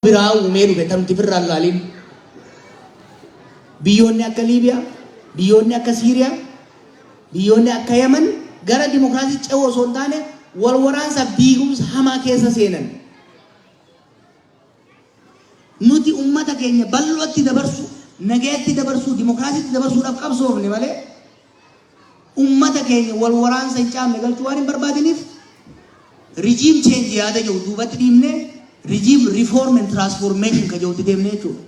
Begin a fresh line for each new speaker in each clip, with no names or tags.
biraa uumee dhufe tamti firraan laaliin biyyoonni akka Liibiyaa, biyyoonni akka Siiriyaa, biyyoonni akka Yemen gara dimokiraasii ce'uu osoo hin taane wal waraansa diigumsa hamaa keessa seenan. Nuti ummata keenya bal'ootti dabarsu, nagaatti dabarsu, dimokiraasiitti dabarsuudhaaf qabsoofne malee ummata keenya wal waraansa hin caamne galchuu waan hin barbaadiniif regime change yaada jiru duubatti dhiibnee regime reform and transformation ka jirutti deemnee jechuudha.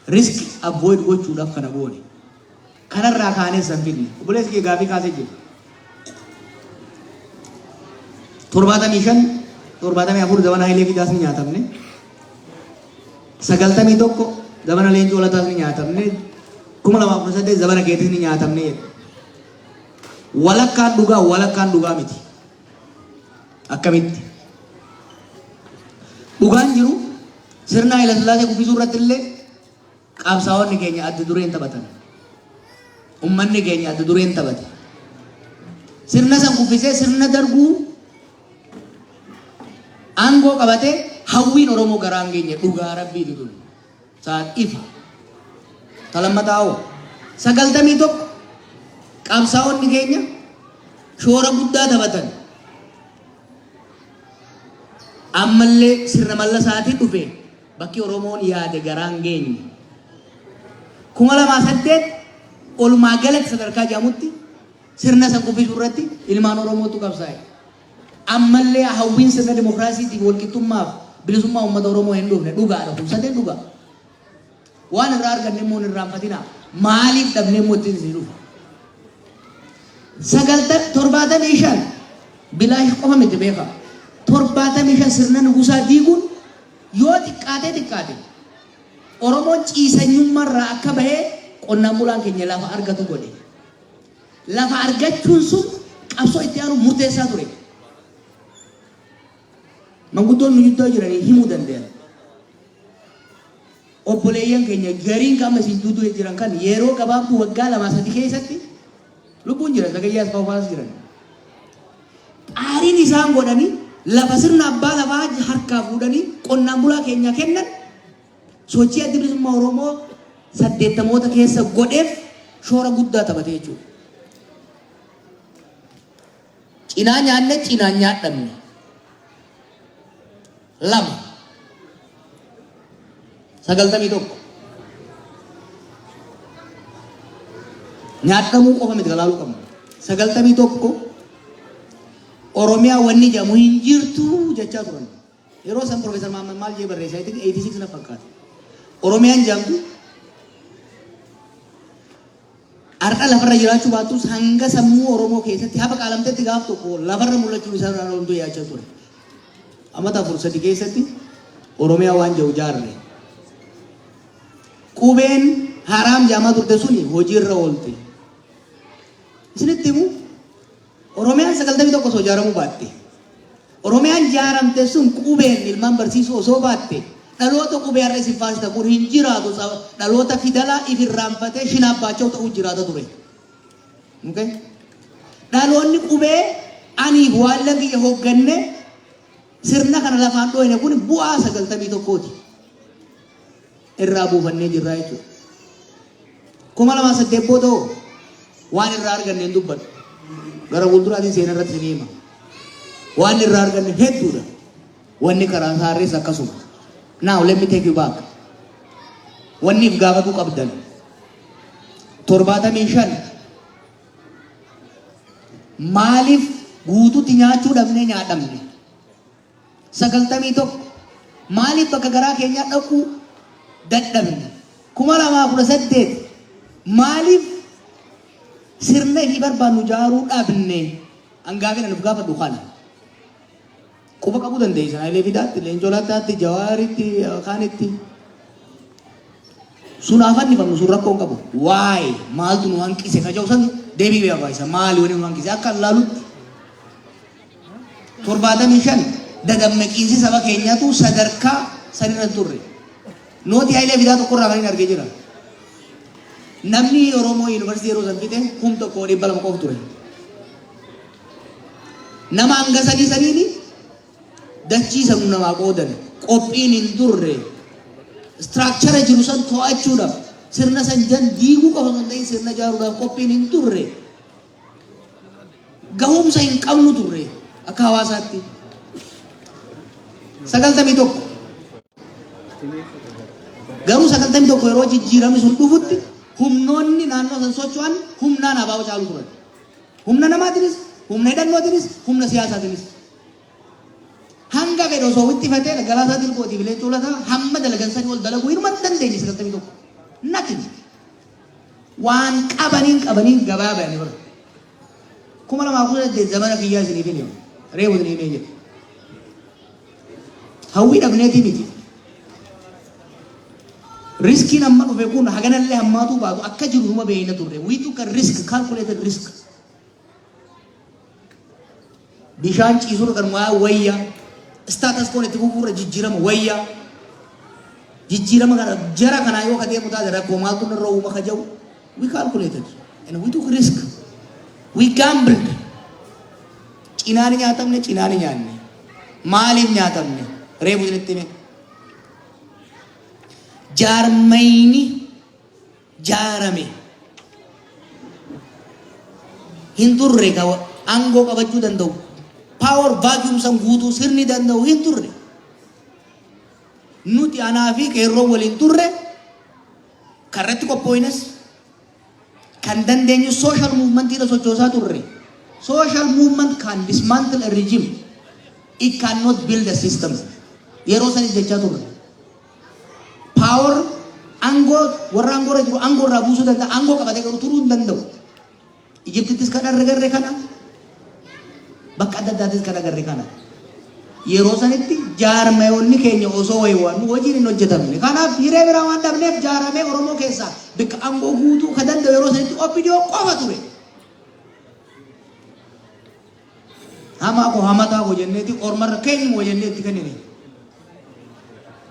Risk avoid gochuudhaaf kana goone. Kanarraa kaanee san fidne. Obboleessi kee gaafii kaasee jiru. 75 zamana Hayilee Fidaas ni nyaatamne. 91 zamana Leencoo Lataas ni nyaatamne. 2018 zamana keetis ni nyaatamne. Walakkaan dhugaa miti. Akkamitti? Dhugaan jiru sirna Haayila Sillaasee kuffisuu irratti illee qabsaa'onni keenya adda dureen taphatan. Ummanni keenya adda dureen taphate. Sirna san kuffisee sirna darguu aangoo qabatee hawwiin Oromoo garaan keenya dhugaa rabbiitu tun. Sa'aat ifa. Talammataa'oo 91 qabsaa'onni keenya shoora guddaa taphatan. Ammallee sirna mallasaatiin dhufe bakki Oromoon yaade garaan keenya. 2008 olumaa galatti sadarkaa jedhamutti sirna san kuffisuu irratti ilmaan Oromootu qabsaa'e. Ammallee hawwiin sirna dimokiraasiitiif walqixxummaaf bilisummaa uummata Oromoo hin dhufne dhugaadha. Kun sadeen dhugaa. Waan irraa arganne immoo hin irraanfatinaa. Maaliif dhabnee immoo ittiin isin dhufa? 75 bilaash qofa miti beeka. 75 sirna nugusaa diiguun yoo xiqqaate Oromoon ciisanyummaarraa akka bahee qonnaan bulaan keenya lafa argatu godhe. Lafa argachuun sun qabsoo itti aanu murteessaa ture. Manguddoon nu gidduu jiranii himuu danda'an. Obboleeyyan keenya gariin qaama isin duuduu jiran kan yeroo gabaabduu waggaa 2-3 keessatti lubbuun jiran sagayyaas faafaas jiran. Aariin isaan godhanii lafa sirna abbaa lafaa harkaa fuudhanii qonnaan bulaa keenya kennan sochii adda bilisummaa Oromoo 80moota keessa godheef shoora guddaa taphate jechuudha. Cinaa nyaanne cinaa nyaadhamne. 91 nyaadhamuu qofa miti galaaluu qabna. 91 Oromiyaa wanni jedhamu hin jirtu jechaa turan. Yeroo san Profeesar Mahammad maal jee barreessaa 86 na fakkaata. Oromiyaan jedhamtu har'a lafarra jiraachuu baattus hanga sammuu Oromoo keessatti hafa qaalamteetti gaaf tokko lafarra mul'achuu isaa irraa hunduu yaachaa ture. Amata 4 keessatti Oromiyaa waan jedhu jaarre. Qubeen haraam jaamaa turte suni hojiirra oolte. Isinitti himu Oromiyaan 91 osoo ijaaramuu baatte. Oromiyaan ijaaramte sun qubeen ilmaan barsiisuu osoo baatte. Dhaloota qubee har'a isin faasita kun hin jiraatu. Dhaloota fidalaa ifirraanfatee shinaabbaachoo ta'uu jiraata ture. Dhaloonni qubee aniif waan laggiyya hoogganne sirna kana lafaan dhooyne kun bu'aa 91ti. Irraa buufannee jirraa jechuudha. 2008 booda waan irraa arganne hin dubbadhu. Gara fuulduraatiin seenaa irratti ni hima. Waan irraa arganne hedduudha. Wanni karaa saarrees akkasuma. Now let me take you back. Wanniif gaafatu qabdan 75 maaliif guutuutti nyaachuu dhabnee nyaadhamne? 91 maaliif bakka garaa keenyaa dhaquu dadhabne? 2018 maaliif sirna hin barbaannu jaaruu dhabne? Hangaafina nuuf gaafadhu kana. Quba qabuu dandeessan Hayilee Fidaatti, Leencoo Lataatti, Jawaaritti, Kaanitti. Sun afaan nifamnu sun rakkoo hin qabu. Waa'ee maaltu nu hanqise ka jedhu san deebii beekaa isa maali wani nu hanqise akka laalutti 75 dagammaqiinsi saba keenyaatu sadarkaa sanirra turre. Nooti Hayilee Fidaa tokkorraa kan hin argee jira. Namni Oromoo Yuunivarsiitii yeroo san fixe 1,200 qofa ture. Nama hanga sadiini dachii sammuu namaa qoodan qophiin hin turre istiraakchara jiru san to'achuudhaaf sirna san jan diiguu qofa osoo hin ta'in sirna ijaaruudhaaf qophiin hin turre gahumsa hin qabnu turre akka hawaasaatti 91 garuu 91 yeroo jijjiiramni sun dhufutti humnoonni naannoo san socho'an humnaan abaa'oo caalu turan humna namaatiinis humna hidhannootiinis humna siyaasaatiinis hanga fedhe osoo wixxifatee galaasaa dilbootiif leencoo lataa hamma dalagan sanii ol dalaguu hirma dandeenye 91 nothing waan qabaniin gabaa bayanii bara 2018 zamana kiyyaa isiniif hin reebu isinii mee jedhe hawwii dhabneetii miti riskiin amma dhufe kun haganallee hammaatuu baatu akka jiru numa beeyna turre we took a risk calculated risk bishaan ciisuu kan wayya status quo itti fufuurra jijjiirama wayya jijjiirama kana jara kana yoo kadeemu taate rakkoo maaltu narra uuma ka jau we calculated and we took risk we gambled cinaani nyaatamne cinaani nyaanne maaliif nyaatamne reebu isinitti hime jaarmayni jaarame hin turre ka aangoo qabachuu danda'u power vacuum san guutuu sirni danda'u hin turre nuti anaa fi qeerroo waliin turre karratti qophooynes kan dandeenyu social movement ira sochoosaa turre social movement can dismantle a regime it cannot build a system yeroo sanis jechaa turre power angoo warra angoo irra jiru angoo irraa buusuu danda'a angoo qabatee garuu turuu hin danda'u Ijiptittis kan agarre kana bakka adda addaattis kan agarre kana yeroo sanitti jaarmayoonni keenya osoo wayiwaan hojiin hin hojjetamne kanaaf hiree biraa waan dhabneef jaaramee Oromoo keessaa bakka angoo guutuu ka danda'u yeroo sanitti OPDO qofa ture hamaa ko hamataa ko jenneeti ormarra keenya moo jenneetti kennine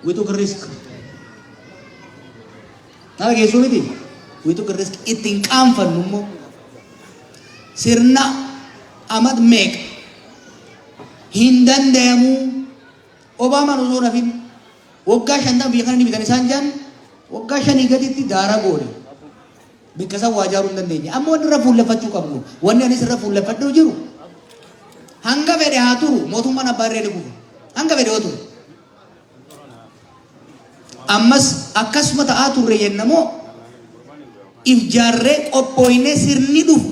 we took a risk nara geessuu miti we took a risk ittiin qaanfannu immoo sirna amad meeq hin danda'amu Obaamaan osoo nafin waggaa 50 biyya kana ni bitan isaan jaan waggaa 5 gaditti daara goone bakka san waa jaaruu hin dandeenye amma wanni irra fuulleffachuu qabnu wanni anis irra fuulleffadhuu jiru hanga fedhe haa turu mootummaan abbaa irree dhufu hanga fedhe haa turu ammas akkasuma ta'aa turre yennamoo if jaarree qophooyne sirni dhufu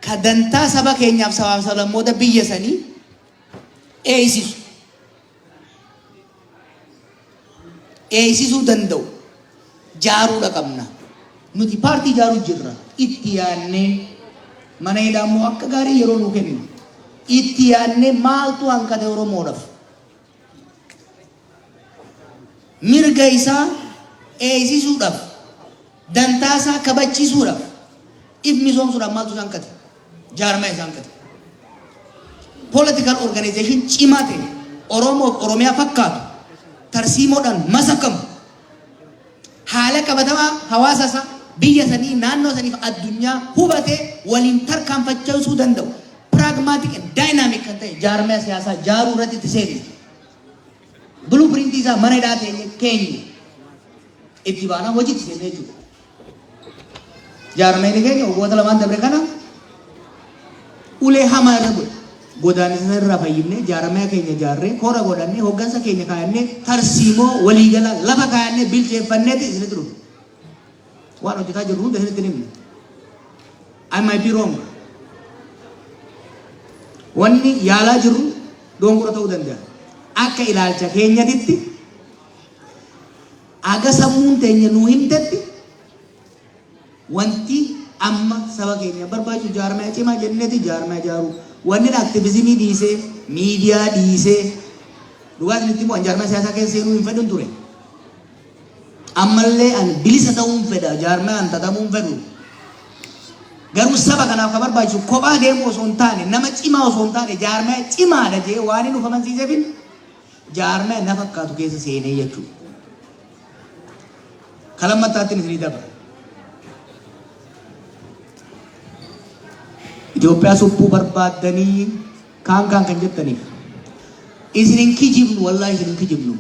kadantaa saba keenyaaf sabaaf sablammoota biyya sanii eeysisuu danda'u jaaruudha qabna nuti paartii jaaruu jirra itti yaannee mana hidhaammoo akka gaarii yeroo nuu kennu itti yaannee maaltu hanqate Oromoodhaaf mirga isaa eeysisuudhaaf dantaa isaa kabachiisuudhaaf if misoomsuudhaaf maaltu isaan kate jaarmaa isaan kate political organization cimaa ta'e Oromoof Oromiyaa fakkaatu tarsiimoodhaan masakamu haala qabatamaa hawaasa isaa biyya sanii naannoo saniif addunyaa hubatee waliin tarkaanfachiisuu danda'u pragmatic and dynamic kan ta'e jaarmaa siyaasaa jaaruu irratti itti seeni blueprint isaa mana hidhaa ta'e keenya itti baanaa hojiitti seennee jiru jaarmaan keenya waggoota lamaan dabre kana ulee hamaa irra godhe godaanisa irraa fayyifnee jaarmaa keenya jaarree koora godhannee hoggansa keenya kaayannee tarsiimoo waliigala lafa kaayannee bilcheeffanneeti isinitti dhufu waan hojjetaa jirru hunda isinitti himne I might be wrong wanni yaalaa jirru dongora ta'uu danda'a akka ilaalcha keenyatitti aga sammuun teenya nuu himtetti wanti amma saba keenya barbaachisu jaarmaa cimaa jenneeti jaarmaa jaaruu wanni aktiivizimii dhiisee miidiyaa dhiisee dhugaa isinitti immoo jaarmaa siyaasaa keessa seenuu hin fedhun ture ammallee an bilisa ta'uun fedha jaarmaa an tatamuun fedhu garuu saba kanaaf ka barbaachisu kophaa deemuu osoo hin taane nama cimaa osoo hin taane jaarmaa cimaadha jee waan hin ufamansiiseefin jaarmaa na fakkaatu keessa seenee jechuudha kalammattaattiin isinii dabra Itoophiyaa subbuu barbaaddanii kan jettaniif isinin kijibnu wallahi isinin kijibnu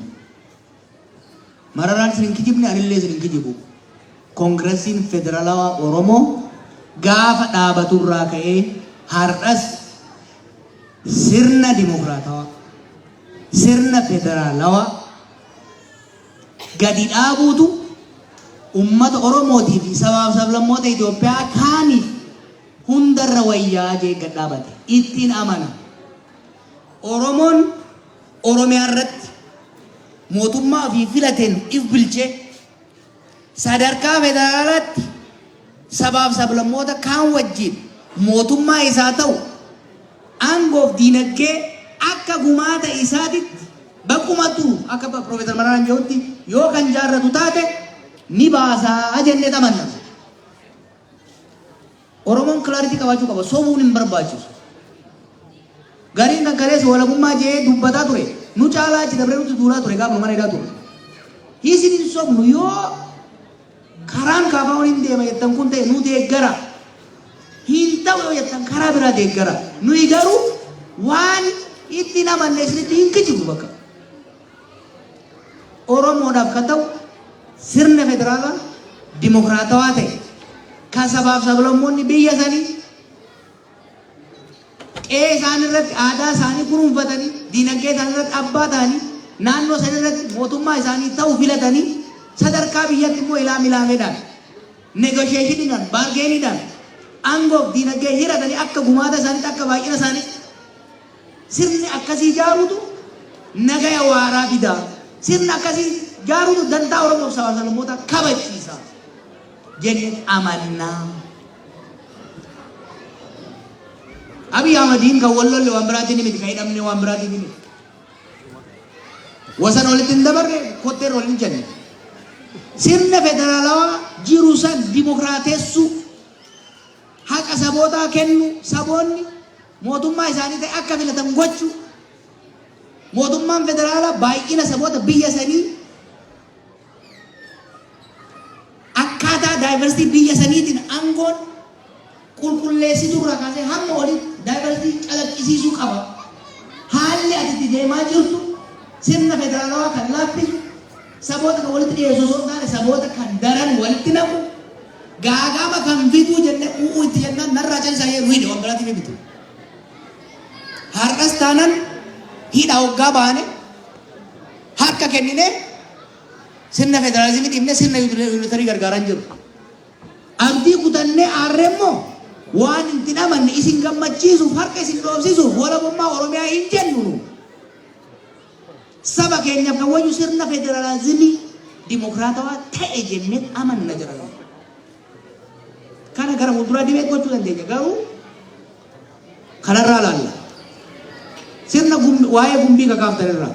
mararaan isinin kijibne anillee isinin kijibu koongiresiin federaalawaa Oromoo gaafa dhaabaturraa ka'ee har'as sirna dimokiraatawaa sirna federaalawaa gadi dhaabuutu ummata Oromootii fi sabaaf sablammoota Itoophiyaa kaaniif hundarra wayyaa jee gad dhaabate ittiin amana. Oromoon Oromiyaa irratti mootummaa fi filateen if bilchee sadarkaa federaalaatti sabaaf sablammoota kaan wajjin mootummaa isaa ta'u aangoof diinagdee akka gumaata isaatitti baqqumatu akka Profeesar Mararaan jedhutti yoo kan jaarratu taate ni baasaa jennee tamanna. Oromoon kilaaritii qabaachuu qaba. Sobuun hin barbaachisu. Gariin kan kaleessa walabummaa jee dubbataa ture. Nu caalaa achi dabree nuti duulaa ture gaafa mana hidhaa ture. Hiisin hin sobnu yoo karaan kaafaa waliin deema jettan kun ta'e nu deeggara. Hin ta'u yoo jettan karaa biraa deeggara. Nuyi garuu waan itti namanne isinitti hin kijibu bakka. Oromoodhaaf kan ta'u sirna federaalaa dimokiraatawaa ta'e kan sabaaf sablammoonni biyya sanii qe'ee isaanii irratti aadaa isaanii kunuunfatanii diinagdee isaanii irratti abbaa ta'anii naannoo isaanii irratti mootummaa isaanii ta'uu filatanii sadarkaa biyyatti immoo ilaameedhaan negosheeshiniidhaan baargeeniidhaan aangoof diinagdee hiratanii akka gumaata isaaniitti akka baay'ina isaaniitti sirni akkasii ijaaruutu nagaya waaraa fidaa. Sirna akkasii ijaaruutu dantaa Oromoof sabaaf sablammoota kabachiisa jennee amannaa. Abiy Ahmediin kan wallolle waan biraatiin miti kan hidhamne waan biraatiin miti. Wasan walitti hin dabarre kotteen waliin jenne. Sirna federaalawaa jiru san dimokiraateessuu haqa sabootaa kennu saboonni mootummaa isaanii ta'e akka filatan gochuu mootummaan federaalaa baay'ina saboota biyya sanii akkaataa daayivarsiitii biyya saniitiin aangoon qulqulleessituu irraa kaasee hamma walitti daayivarsiitii calaqqisiisuu qaba. Haalli ati deemaa jirtu sirna federaalawaa kan laaffisu saboota kan walitti dhiyeessu osoo hin taane saboota kan daran walitti naqu gaagama kan fituu jennee u'uu itti jennaan narraa calisaa yeroo hidhe waan biraatiif bitu. Har'as taanaan hidha hoggaa baane harka kennine sirna federaalizimii dhiibne sirna yuunitarii gargaaran jiru. Abdii kutannee aarree immoo waan hin amanne isin gammachiisuuf harka isin dhoofsisuuf walabummaa Oromiyaa hin jennu. Saba keenyaaf kan wayyu sirna federaalizimii dimokiraatawaa ta'e jennee amanna jiran. Kana gara fuulduraa dibeet gochuu dandeenya garuu kanarraa laalla. Sirna waa'ee gumbii kakaaftan irraa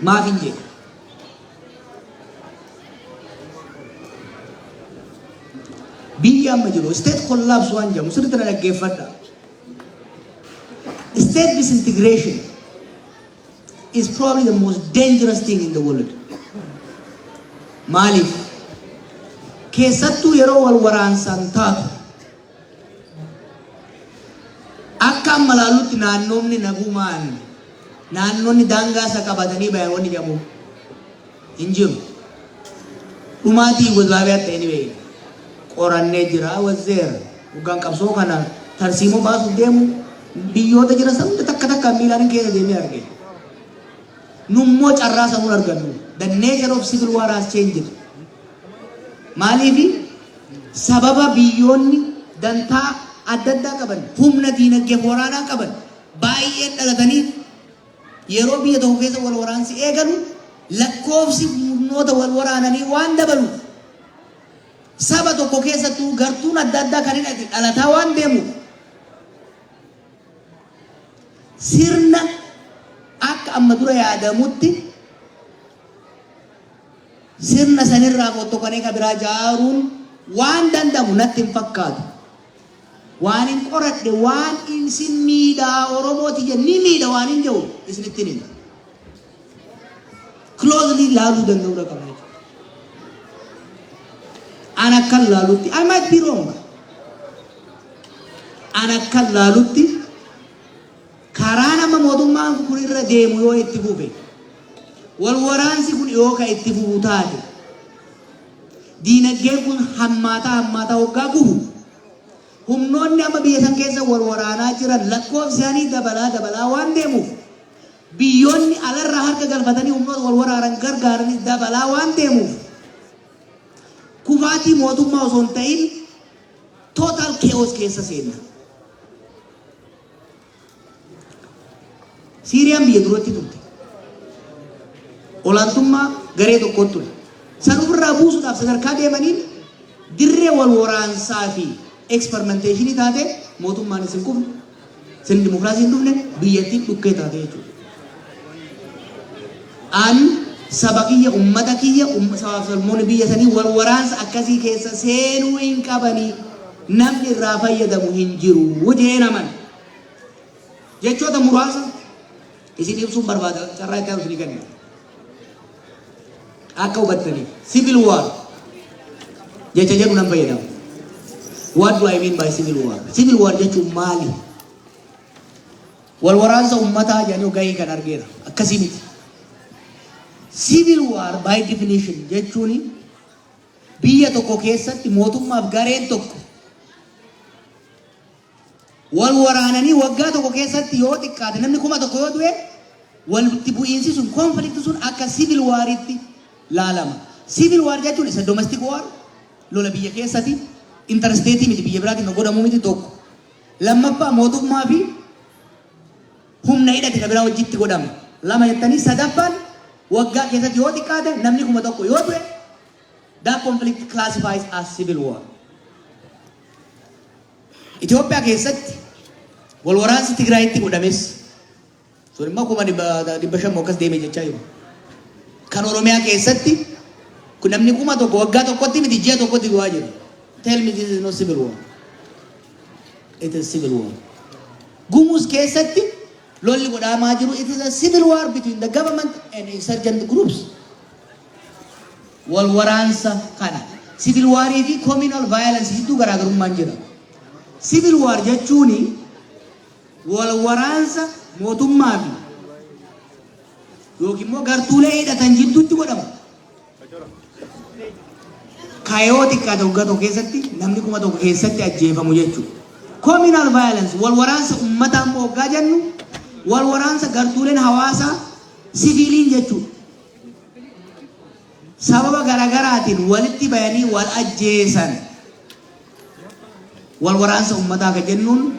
maaf hin jedhu. Biyya amma jiru state collapse waan jedhamu sirriitti na dhaggeeffadha. State disintegration is probably the most dangerous thing in the world. Maaliif? Keessattuu yeroo wal waraansaan taatu akka amma laalutti naannoonni nagumaan naannoonni daangaa isa qabatanii bayan wanni jedhamu hin jiru. Dhumaatii Yuugozlaaviyaa ta'e ni beekna. Qorannee jira wazzeer hoggaan qabsoo kana tarsiimoo baasuuf deemu biyyoota jira sabni takka takka miilaan keessa deemee arge. Nummoo carraa sanuun argannu. The nature of civil war has changed. Maaliif sababa biyyoonni dantaa adda addaa qaban humna diinagdee waraanaa qaban baay'een dhalatanii yeroo biyya tokko keessa wal waraansi eegalu lakkoofsi humnoota wal waraananii waan dabalu saba tokko keessattuu gartuun adda addaa kan hidhate dhalataa waan deemu sirna akka amma dura yaadamutti sirna sanirraa fottokanii ka biraa jaaruun waan danda'amu natti hin fakkaatu. Waan hin qoradhe waan isin miidhaa Oromooti jenni miidha waan hin jiru isinitti hin himu. Closely laaluu danda'uu qaba. Ana kan laalutti I might be wrong. Ana kan laalutti karaa mootummaan kun irra deemu yoo itti fufe wal waraansi kun yoo ka itti fufu taate diinagdeen kun hammaataa hoggaa gubu humnoonni amma biyya san keessa wal waraanaa jiran lakkoofsi isaanii dabalaa waan deemuuf biyyoonni alarraa harka galfatanii humnoota wal waraanan gargaaranii dabalaa waan deemuuf kufaatii mootummaa osoo hin ta'in total chaos keessa seenna. Siiriyaan biyya duratti turte. Olaantummaa garee tokkoon ture. San ofirraa buusuudhaaf sadarkaa deemaniin dirree wal waraansaa fi experimenteeshinii taate mootummaan isin kufne, isin dimokiraasii hin dhufne biyyattiin dhukkee taate jechuudha. An saba kiyya ummata kiyya sabaaf salmoonni biyya sanii wal waraansa akkasii keessa seenuu hin qabanii namni irraa fayyadamu hin jiru jee naman. Jechoota muraasa isin ibsuun barbaada carraa itti isin kenna. Akka hubattaniif civil war jecha jedhu nan fayyadamu. What do I mean by civil war? Civil war jechuun maali? Wal waraansa ummataa jedhanii gahee kan argeera. Akkasii miti. Civil war by definition jechuun biyya tokko keessatti mootummaaf gareen tokko wal waraananii waggaa tokko keessatti yoo xiqqaate namni 1,000 yoo du'e walitti bu'iinsi sun konflikti sun akka civil waritti laalama. Civil war jechuun isa domestic war lola biyya keessatti interstateii miti biyya biraatiin godhamu miti tokko. Lammaffaa mootummaa fi humna hidhate kan biraa wajjitti godhama. Lama jettanii sadaffaan waggaa keessatti yoo xiqqaate namni 1,000 yoo du'e that conflict classifies as civil war. Itoophiyaa keessatti wal waraansi Tigraayitti godhames sun immoo 500 akkas deemee jechaa jiru. Kan Oromiyaa keessatti kun namni 1,000 waggaa tokkotti miti ji'a tokkotti du'aa jiru. Tell me this is not civil war. It is civil war. Gumuz keessatti lolli godhamaa jiru it is a civil war between the government and insurgent groups. Wal waraansa kana civil war fi communal violence hedduu garaagarummaan jira. Civil war jechuun wal waraansa mootummaa fi yookiin immoo gartuulee hidhatan jidduutti godhamu. Kaayoo xiqqaa tokko keessatti namni 1,000 keessatti ajjeefamu jechuudha. Communal violence wal waraansa uummataa immoo hoggaa jennu wal waraansa gartuuleen hawaasaa siviiliin jechuudha. Sababa garaagaraatiin walitti bayanii wal ajjeesan wal waraansa uummataa kan jennuun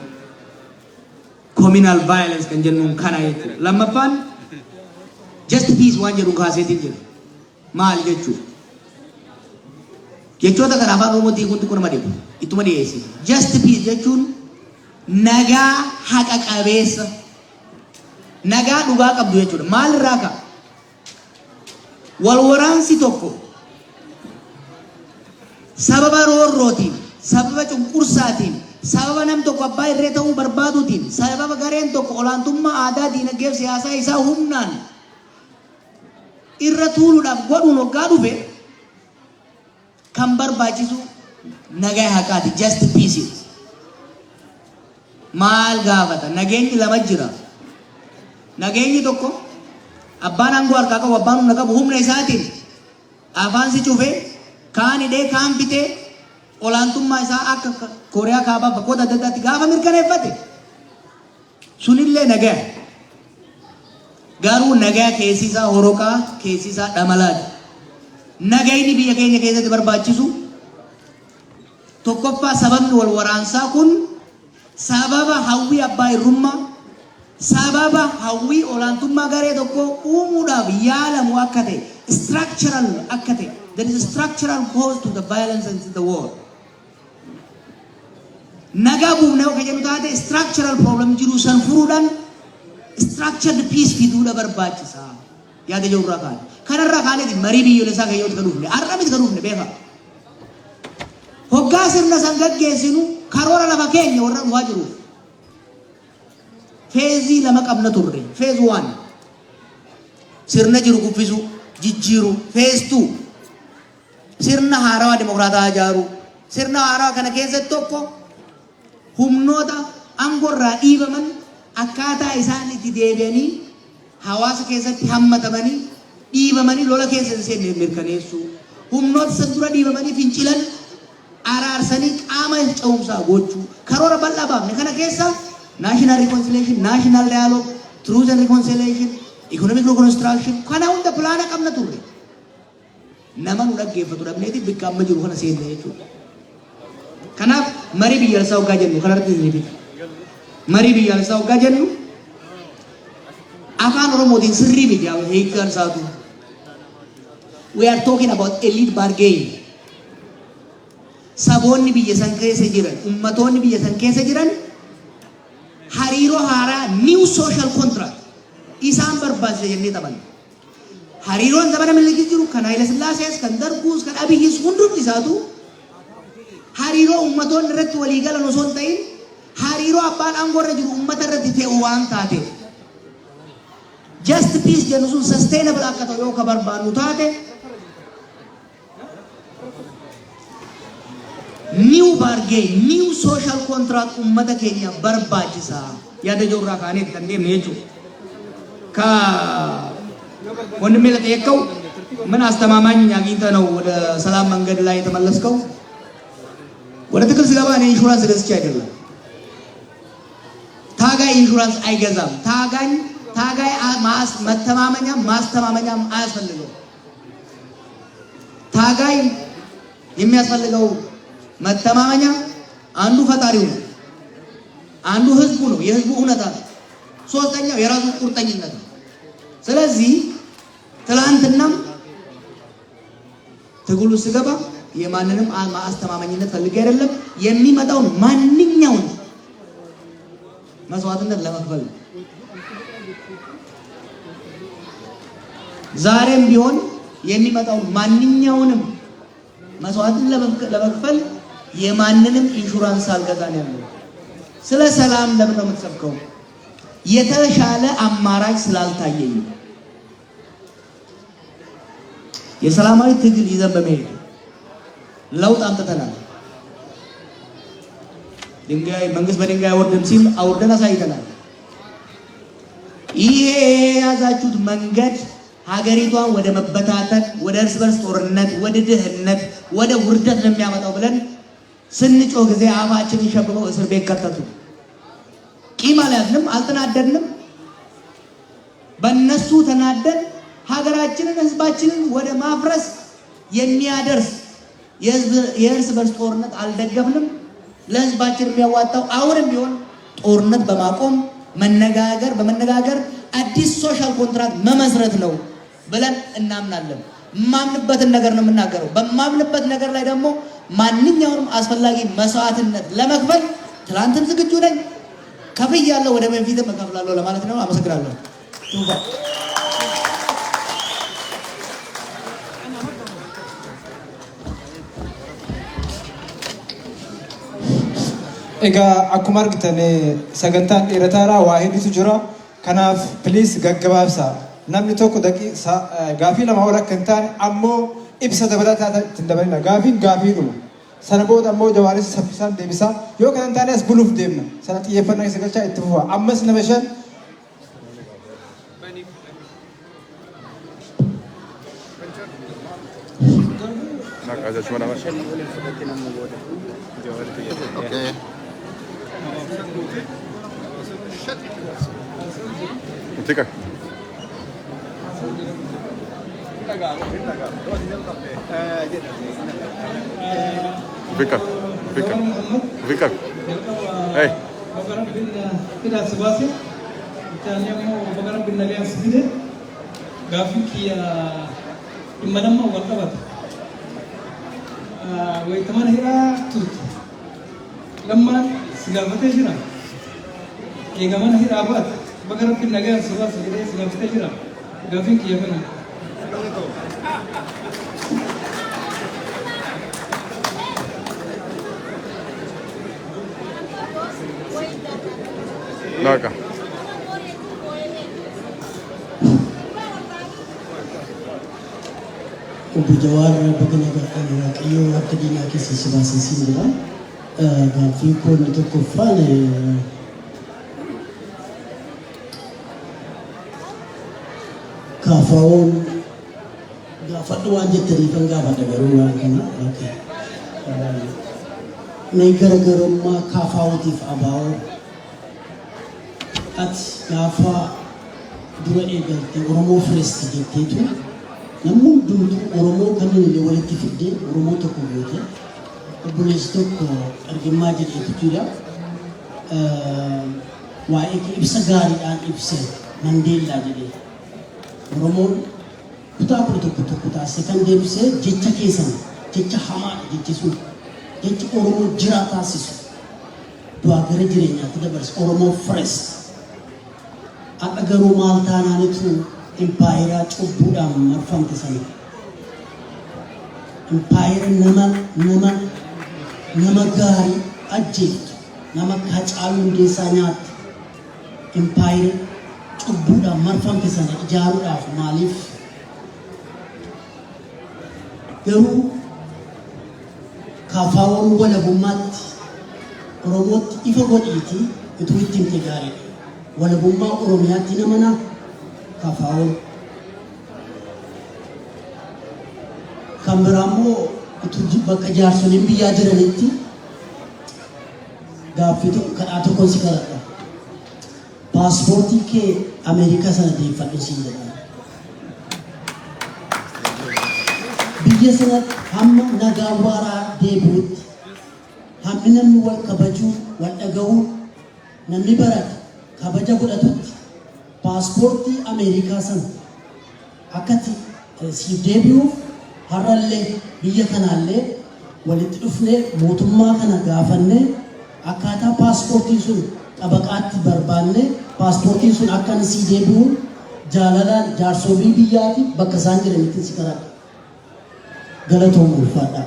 communal violence kan jennuun kana jechuudha. Lammaffaan just peace waan jedhu kaaseetiin jira. Maal jechuudha? Jechoota kana afaan Oromootiin kun nama dhibu ittuma dhiyeessi. Just peace jechuun nagaa haqa qabeessa nagaa dhugaa qabdu jechuudha. Maal irraa ka'a? Wal waraansi tokko sababa roorrootiin, sababa cunqursaatiin, sababa nam tokko abbaa irree ta'uu barbaaduutiin, sababa gareen tokko olaantummaa aadaa diinagdee fi siyaasaa isaa humnaan irra tuuluudhaaf godhuun hoggaa dhufe kan barbaachisu nagaa haqaati. Just peace. Maal gaafata? Nageenyi lama jira. Nageenyi tokko abbaan aangoo harkaa qabu abbaan humna qabu humna isaatiin afaan si cufee kaan hidhee kaan bitee olaantummaa isaa akka Kooriyaa kaabaa bakkoota adda addaatti gaafa mirkaneeffate sunillee nagaa. Garuu nagaa keessi isaa horoqaa keessi isaa dhamalaadha. Nagayni biyya keenya keessatti barbaachisu tokkoffaa sababni wal waraansaa kun sababa hawwii abbaa irrummaa sababa hawwii olaantummaa garee tokko uumuudhaaf yaalamu akka ta'e structural akka ta'e there is a structural cause to the violence in the world. Nagaa buufnee akka jennu taate structural problem jiru san furuudhaan structured peace fiduudha barbaachisa. Yaada jiru irraa kaane. Kanarraa kaaneeti marii biyyoolessaa kayyooti kan dhufne har'a miti kan dhufne beeka. Hoggaa sirna san gaggeessinu karoora lafa keenya warra dhufaa jiruuf. Feezii lama qabna turre. Phase 1 sirna jiru kuffisu jijjiiru. Phase 2 sirna haarawaa dimokiraataa ijaaru. Sirna haarawaa kana keessatti tokko humnoota aangorraa dhiibaman akkaataa isaan itti deebi'anii hawaasa keessatti hammatamanii dhiibamanii lola keessa seenne mirkaneessu humnoota san dura dhiibamanii fincilan araarsanii qaama ce'umsaa gochuu karoora bal'aa baafne kana keessa national reconciliation, national dialogue, truth and reconciliation, economic reconstruction kana hunda pilaana qabna turre nama nu dhaggeeffatu dhabneeti bikka amma jiru kana seenne jechuudha. Kanaaf marii biyyaalessaa hoggaa jennu kanarratti ni marii biyyaalessaa hoggaa jennu afaan oromootiin sirrii miti hiikaan isaatu. We are talking about elite bargain. Saboonni biyya san keessa jiran, ummatoonni biyya san keessa jiran hariiroo haaraa new social contract isaan barbaachisa jennee taphanna. Hariiroon zamana miliki jiru kan Haayile Sillaasees kan Darguus kan Abiyyis hundumti isaatu hariiroo ummatoonni irratti walii galan osoo hin ta'in hariiroo abbaan aangoo irra jiru ummata irratti ta'u waan taate just peace jennu sun sustainable akka ta'u yoo ka barbaannu taate new bargain, new social contract ummata keenya barbaachisa yaada jirraa kaaneet kan deemne jechuudha. Ka ወንድሜ ለጠየቀው ምን አስተማማኝ አግኝተህ ነው ወደ ሰላም መንገድ ላይ የተመለስከው? ወደ ትግል ስገባ እኔ ኢንሹራንስ ገዝቼ አይደለም። ታጋይ ኢንሹራንስ አይገዛም። ታጋይ ማስተማመኛም አያስፈልገው። ታጋይ የሚያስፈልገው መተማመኛ አንዱ ፈጣሪው ነው፣ አንዱ ህዝቡ ነው፣ የህዝቡ እውነታ ነው። ሶስተኛው የራሱ ቁርጠኝነት ነው። ስለዚህ ትላንትናም ትግሉ ስገባ የማንንም ማስተማመኝነት ፈልጌ አይደለም፣ የሚመጣውን ማንኛውን መስዋዕትነት ለመክፈል ነው። ዛሬም ቢሆን የሚመጣውን ማንኛውንም መስዋዕትነት ለመክፈል የማንንም ኢንሹራንስ አልገዛም ያለው። ስለ ሰላም ለምን ነው የምትሰብከው? የተሻለ አማራጭ ስላልታየኝ የሰላማዊ ትግል ይዘን በመሄድ ለውጥ አምጥተናል። መንግስት በድንጋይ ወርደም ሲል አውርደን አሳይተናል። ይሄ የያዛችሁት መንገድ ሀገሪቷን ወደ መበታተን፣ ወደ እርስ በርስ ጦርነት፣ ወደ ድህነት፣ ወደ ውርደት ነው የሚያመጣው ብለን ስንጮህ ጊዜ አፋችንን ሸብበው እስር ቤት ከተቱ። ቂም አልያዝንም፣ አልተናደድንም። በእነሱ ተናደን ሀገራችንን ህዝባችንን ወደ ማፍረስ የሚያደርስ የእርስ በርስ ጦርነት አልደገፍንም። ለህዝባችን የሚያዋጣው አሁንም ቢሆን ጦርነት በማቆም በመነጋገር አዲስ ሶሻል ኮንትራክት መመስረት ነው ብለን እናምናለን። ማምንበትን ነገር ነው የምናገረው። በማምንበት ነገር ላይ ደግሞ ማንኛውንም አስፈላጊ መስዋዕትነት ለመክፈል ትላንትም ዝግጁ ነኝ፣ ከፍያለሁ፣ ወደ በፊትም እከፍላለሁ ለማለት ነው። አመሰግናለሁ።
Egaa akkuma argitan sagantaan dheerataadha, waa hedduutu jira. Kanaaf please gaggabaabsaa. Namni tokko gaafii lama ol akka hin taane ammoo ibsa dabalataa ittiin dabalina. Gaafiin gaafiidhuma. Sana booda ammoo Jawaaris saffisaan deebisaa. Yoo kana hin taane as buluuf deemna. Sana xiyyeeffannaa keessa galchaa itti fufaa. Ammas nama shan.
Okay. Ticker. Victor. Hey.
Tidak sebasi. Misalnya mau bagaimana benda yang sedih. Grafik ya dimana mau berkabat. Wei teman hira tut. Lemah segala macam jira. Yang mana hira abad. Bagaimana benda yang sebasi segala macam jira. Grafik ya mana.
Naka.
Obbo Jawaar bagana Waaqayyoo akka diinaa keessa si baasisiin jira. Gaaffii koo inni tokkoffaan kaafaawwan gaafadhu waan jettanii kan gaafadha garuu waan kana mee garaagarummaa kaafaawwatiif abaa'oo ati gaafa dura eegalte Oromoo Firist jetteetu namni hundumtuu Oromoo kanneen walitti fidee Oromoo tokko goote obboleessi tokko argamaa jedheetu jira waa'ee ibsa gaariidhaan ibse Mandeellaa jedhee Oromoon kutaa tokko taasise kan deebisee jecha keessan jecha hamaadha jechi sun jechi Oromoo jiraa taasisu du'aa gara jireenyaatti dabarse Oromoo Firist akka garuu maal taanaanitu impaayeraa cubbuudhaan marfamte sana impaayera nama gaarii ajjeeftu nama Haacaaluu Hundeessaa nyaatti impaayera cubbuudhaan marfamte sana ijaaruudhaaf maaliif garuu kaafaawwan walabummaatti Oromootti ifa godhiitii utuu itti himte gaariidha. Walabummaa Oromiyaatti namana kaafaawwan kan biraammoo utuu bakka jaarsoliin biyyaa jiranitti gaaffitu kadhaa tokkoon si kadhadha. Paaspoortii kee Ameerikaa sana deeffadhu siin jedhama. Biyya sanatti hamma nagaa waaraa deebi'utti hammi namni wal kabajuu wal dhaga'uu namni barate kabaja godhatutti paaspoortii Ameerikaa sana akkati siif deebi'uuf har'allee biyya kanaallee walitti dhufnee mootummaa kana gaafannee akkaataa paaspoortiin sun xabaqaatti barbaanne paaspoortiin sun akka inni sii deebi'u jaalalaan jaarsolii biyyaati bakka isaan jiranitti si kadhadha. Galatoom ulfaadha.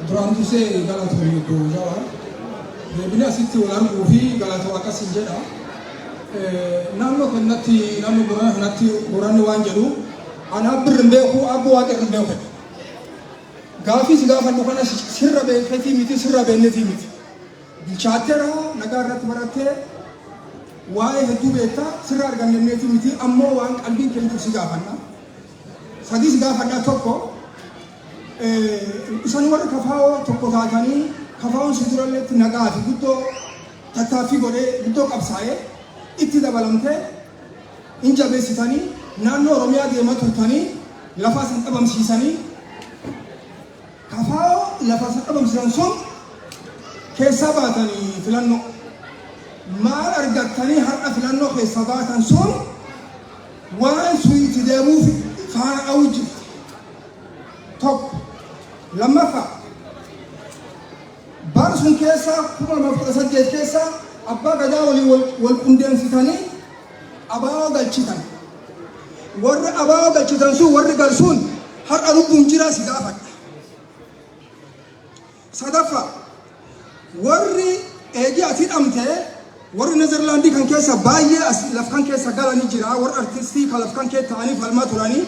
Duraan dursee galatoom iddoo jawaa deebinee asitti wal arguu fi galatoo akkasiin jedha. Naannoo kanatti naannoo Booranaa kanatti Booranni waan jedhu anaa birrin beeku abboo waaqni hin beeku. Gaafii si gaafannu kana sirra beeketii miti sirra beennetii miti. Bilchaateera nagaa irratti barattee waa'ee hedduu beektaa sirra arganneetii miti ammoo waan qalbiin keenya si gaafanna. Sadii si gaafannaa tokko isaan warra kafaa'oo tokko taatanii kafaa'oon si duralleetti nagaa fi guddoo tattaaffii godhee guddoo qabsaa'ee itti dabalamtee hin jabeessitanii naannoo Oromiyaa deemaa turtanii lafaa san dhabamsiisanii kafaa'oo lafaa san dhabamsiisan sun keessaa baatanii filannoo maal argattanii har'a filannoo keessaa baatan sun waan suyitti deemuuf faana dha'uu jirti. Tokko lammaffaa bara sun keessa 2018 keessa abbaa gadaa waliin wal qundeensitanii abaa'oo galchitan. Warri abaa'oo galchitan sun warri galsuun har'a lubbuun jiraa si gaafadha. Sadaffaa warri eegii asii dhamtee warri Nezerlaandii kan keessa baay'ee laf kan keessa galanii jira warri artistii kan laf kan keessa ta'anii falmaa turanii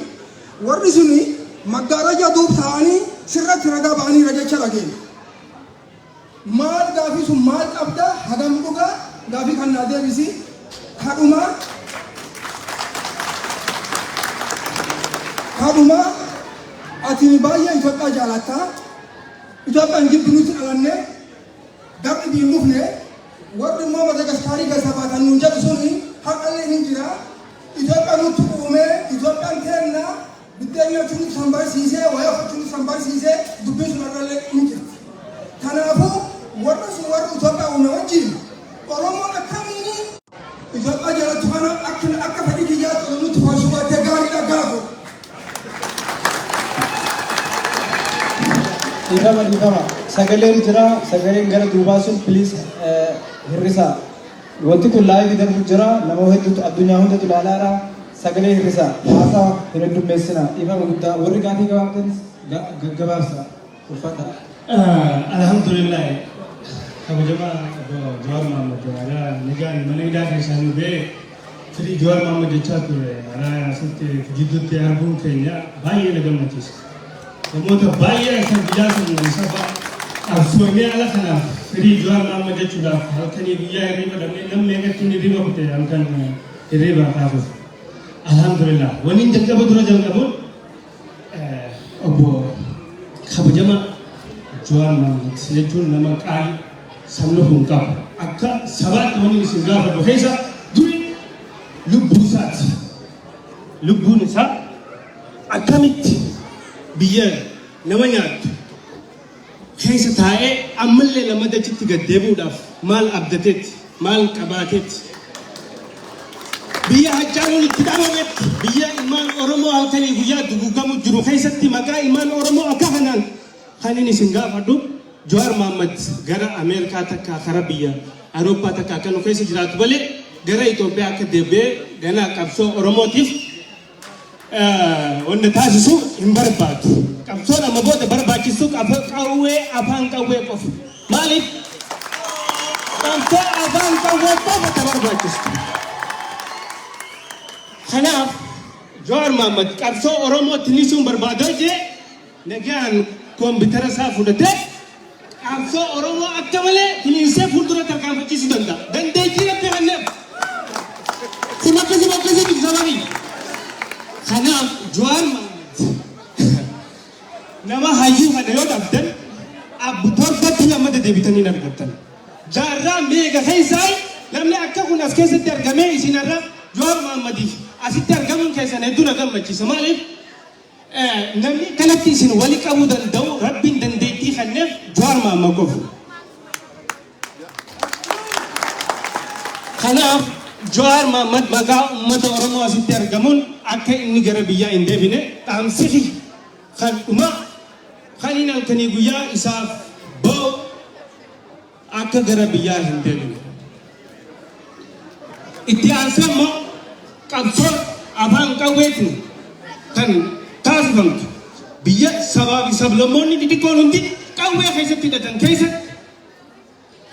warri suni maggaaraja duub ta'anii sirratti ragaa ba'anii rajecha dhageenya. Maal gaafii sun maal qabda hagam dhugaa gaafii kan naa deebisi kadhumaa ati baay'ee Itoophiyaa jaalattaa Itoophiyaan jibbi nuti dhalanne garri biin dhufne warri immoo Madagaskaarii keessa baatan nuun jedhu suni haqallee hin jira Itoophiyaan nutti uumee Itoophiyaan kenna biddeen nyaachuun nuti san barsiisee wayyaa uffachuun nuti san barsiisee dubbiin sun irrallee hin jirti. Kanaafuu warra sun warra Itoophiyaa uume wajjin Oromoon akkamiin Itoophiyaa jaalattu kana akka fedhii kiyyaatti nutti faarsu baatee gaariidha gaafu.
Dhiifama sagaleen jira sagaleen gara duubaa sun piliis hir'isaa. Wanti kun laayivii darbu jira nama hedduutu addunyaa hundatu ilaalaadha sagalee hir'isaa haasaa hin heddummeessina dhiifama guddaa warri gaafii gabaabtanis gaggabaabsa uffata.
Alhamdulillah kabajama Jawaar Mohammad ala nigaan mana hidhaa keessanii ba'ee firii Jawaar Mohammad jechaa ture ala asitti gidduutti arguun keenya baay'ee na gammachiisa. namoota baay'ee kan biyyaa sun saba qabsoomee ala kanaaf firii Jawaar Mohaammed jechuudhaaf halkanii guyyaa hirriba dhabnee namni eegatti inni hirriba kute halkan hirriba kaasuuf. Alhamdulillah waliin jalqaba dura jalqabuun obbo kabajama Jawaar Mohaammed jechuun nama qaalii sabni kun qabu akka sabaatti waliin isin gaafadhu keessa duri lubbuu isaati. Lubbuun isaa akkamitti biyya nama nyaattu keessa taa'ee ammallee lama dachitti gad deebi'uudhaaf maal abdateetti maal qabaateetti biyya hajjaanuun itti dhabametti biyya ilmaan Oromoo halkanii guyyaa dugugamu jiru keessatti maqaa ilmaan Oromoo akka kanaan kan inni isin gaafadhu Jawaar Mohaammed gara Ameerikaa takka kara biyya Awurooppaa takka akka nu keessa jiraatu malee gara Itoophiyaa akka deebi'ee ganaa qabsoo Oromootiif wanda taasisu hin barbaadu. Qabsoo nama booda barbaachisu qawwee afaan qawwee qofa. Maaliif? Qabsoo afaan qawwee qofa ta barbaachisu. Kanaaf Jawaar Mohaammed qabsoo Oromoo tilisuun barbaadoo jee nagaan koompitara isaa fudhatee qabsoo Oromoo akka malee tiliisee fuuldura tarkaanfachiisuu danda'a. Dandeettii akka kanneef. Simakkasi biqilsamanii. Kanaaf Jawaar Mohaammed nama hayyuu kana yoo dhabdan torbatti lammata deebitanii hin argattan. Jaarraa meeqa keessaa namni akka kun as keessatti argamee isinarra Jawaar Mohammediif asitti argamuun keessan hedduu na gammachiisa. Maaliif namni kanatti isin wali qabuu danda'u rabbiin dandeettii kenneef Jawaar Mohaammed qofu. Kanaaf Jawaar Mohaammed maqaa uummata Oromoo asitti argamuun akka inni gara biyyaa hin deebine dhaamsifi kan dhuma kan inni halkanii guyyaa isaaf ba'u akka gara biyyaa hin deebine. Itti aansee immoo qabsoo afaan qawweetiin kan taasifamtu biyya sabaa fi sablammoonni xixiqqoon hundi qawwee keessatti hidhatan keessatti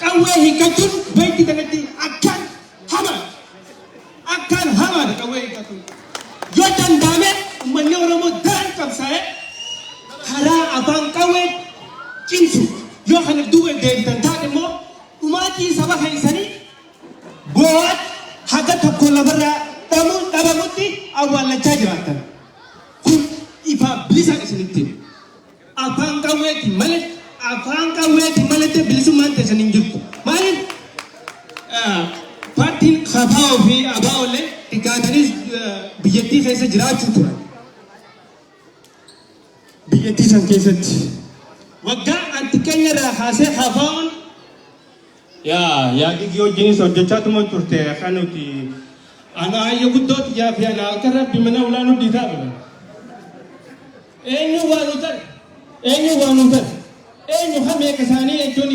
qawwee hiikachuun bayti kanatti akkaan hamaadha qawwee hiikachuun. Yoo danda'ame uummanni Oromoo daan qabsaa'ee karaa afaan qawwee cimsu yoo kana duuba deebitan taate immoo dhumaatii saba keessanii boo'aat haga tokko lafarraa dhabamutti awwaallachaa jiraatan. Kun ifaa bilisa isinitti afaan qawweeti malee bilisummaan teessan hin jirtu. Maaliif paartiin KFO fi ABO dhiqaatanii biyyattii keessa jiraachuu turan. Biyyattii san keessatti waggaa antiqeenya irraa kaasee KFO'n yaadi wajjinis hojjechaa tuma turte kan nuti ana hayya guddooti yaa fi ana akka rabbi mana ulaanuu dhiitaa bilan. Eenyu waan hameeka isaanii jechuun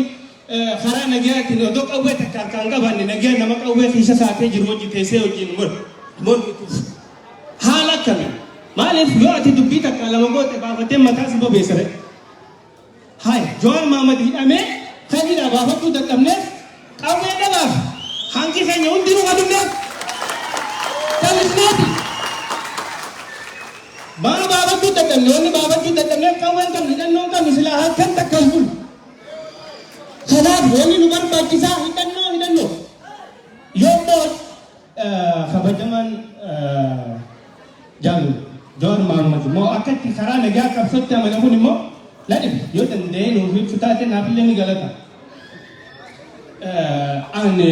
karaa nagayaatiin odoo qawwee takka harkaan qabanne nagaya nama qawwee keessa saatee jiru hojii teessee hojiin mormituuf haala akkamiin maaliif yoo ati dubbii takka lama goote baafatee mataa si bobeessare. Hai Jawaar Mohaammed hidhamee kan hidhaa baafachuu dadhabneef qawwee dhabaaf hanqi keenya hundinuu adunneef talisneeti. Baala baafachuu dadhabne wanni baafachuu dadhabneef qawween qabnu hidhannoo qabnu silaa halkan takka hin bulu. Kanaaf wanni nu barbaachisaa hidhannoo yoo boos kabajamaan jaalu Jawaar Mohaammed immoo akkatti karaa nagaa qabsootti amanamuun immoo ladhibe yoo danda'e nuuf ibsu taate naafillee ni galata. Ani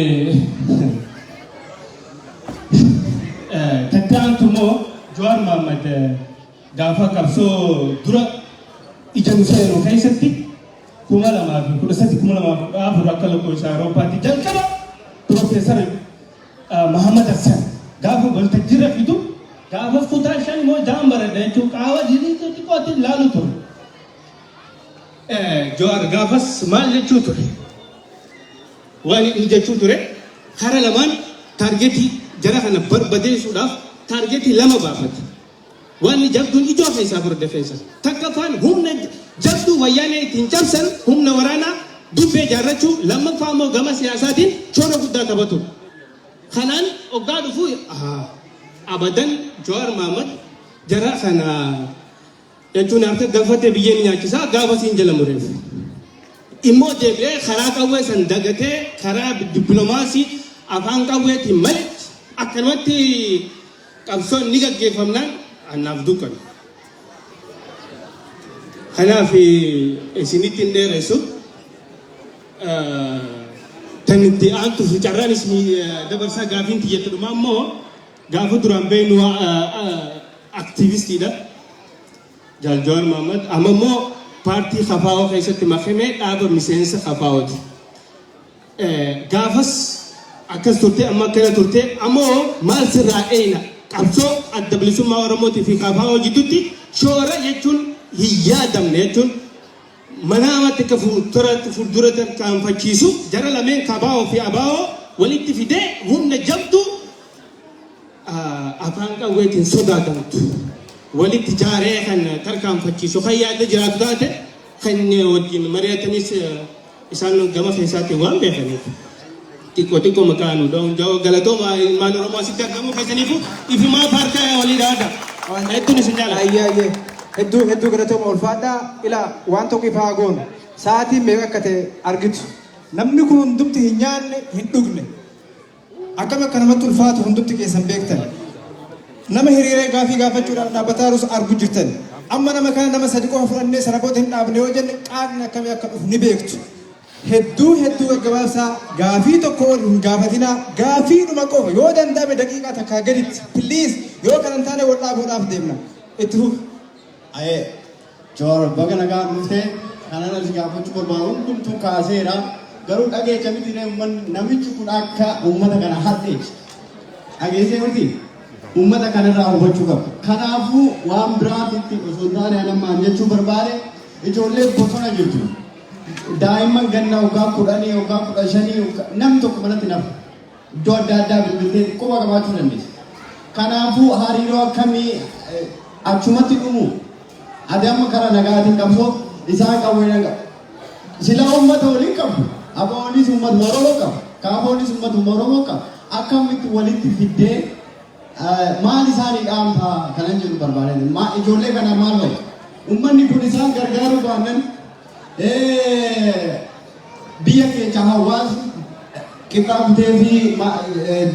tattaantu immoo Jawaar Mohaammed gaafa qabsoo dura ijaan seenu keessatti 2013 akka lakkoofsa Awurooppaatti jalqaba Profeesar Muhammad Hassan gaafa waltajjiirra fidu gaafa kutaa shan immoo jaan baradha jechuun qaawwa jirii xixiqqootti ilaalu ture. Jawaar gaafas maal jechuu ture? Waan inni jechuu ture kara lamaan taargetii jara kana barbadeessuudhaaf taargetii lama baafate. Waan jabduun ijoo keessaa furde feesa. Takkafaan humna jabduu wayyaanee ittiin cabsan humna waraanaa dubbee jaarrachuu lammaffaa immoo gama siyaasaatiin shoora guddaa taphatu. Kanaan oggaa dhufuu abadan Jawaar Mohaammed jara kana jechuun harka galfatee biyyeen nyaachisaa gaafa siin jala mureef. Immoo deebi'ee karaa qawwee san dagatee karaa dippiloomaasii afaan qawweetiin malee akkanumatti qabsoon ni gaggeeffamnaan annaaf dukkana. Kanaaf isinitti hin dheeressu tan itti aantu fi carraan isin dabarsaa gaafiin xiyyeettadhu ammoo gaafa duraan beenu aktiivistiidha. Jaal Jawaar Mohammad amma immoo paartii Kafaawoo keessatti makamee dhaaba miseensa Kafaawoti. Gaafas akkas turte amma akkana turte ammoo maal sirraa eeyna qabsoo adda bilisummaa Oromootii fi Kafaawoo jidduutti shoora jechuun hin yaadamne jechuun manaamatti akka fuuldura tarkaanfachiisu jara lameen Kafaawoo fi Abaawoo walitti fidee humna jabdu afaan qawweetiin sodaatamtu walitti jaaree kan tarkaanfachiisu kan yaadda jiraatu taate kan wajjin mari'atanis isaan gama keessaatiin waan beekaniif xiqqoo maqaan galatooma ilmaan Oromoo asitti argamu keessaniifu ifumaa paarkaa walii dhaada hedduun isin jaalladha.
Hedduu galatooma ulfaadhaa ila waan tokko ifaa goonu sa'aatiin meeqa akka ta'e argitu namni kun hundumti hin nyaanne hin dhugne akkam akka namatti ulfaatu hundumti keessan beektan nama hiriiree gaafii gaafachuudhaan dhaabbataa jirus argu jirtan amma nama kana nama sadi qofa fudhannee saraboota hin dhaabne yoo jenne qaaqni akkamii akka dhufu ni beektu hedduu gaggabaabsaa gaafii tokko ol hin gaafatinaa gaafii dhuma qofa yoo danda'ame daqiiqaa takkaa gaditti piliis yoo kana hin taane wal dhaabuudhaaf deemna itti fufu.
Aye, Jawaar baga nagaan dhuftee kanan as gaafachuu barbaadu hundumtuu kaaseera garuu dhageecha miti namichi kun akka uummata kana hadheechi dhageessee miti uummata kanarraa hubachuu qaba. Kanaafuu waan biraatitti osoo hin taane anamaan jechuu barbaade ijoollee bosona jirtu daa'imman ganna waggaa 10 waggaa 15 namni tokko manatti nafu iddoo adda addaa bilbiltee quba qabaachuu dandeessa. Kanaafuu hariiroo akkamii achumatti dhumu ati amma karaa nagaatiin qabsoo isaan qawwee qabu. Sila uummata waliin qabu. Aboonis uummata Oromoo qabu. Kaafoonis uummata Oromoo qabu. Akkamitti walitti fiddee maal isaanii dhaamtaa kanan jedhu barbaadan. Ijoollee kana maal fa'i? Uummanni kun isaan gargaaruu baannan biyya keessa hawaasni qixxaafatee fi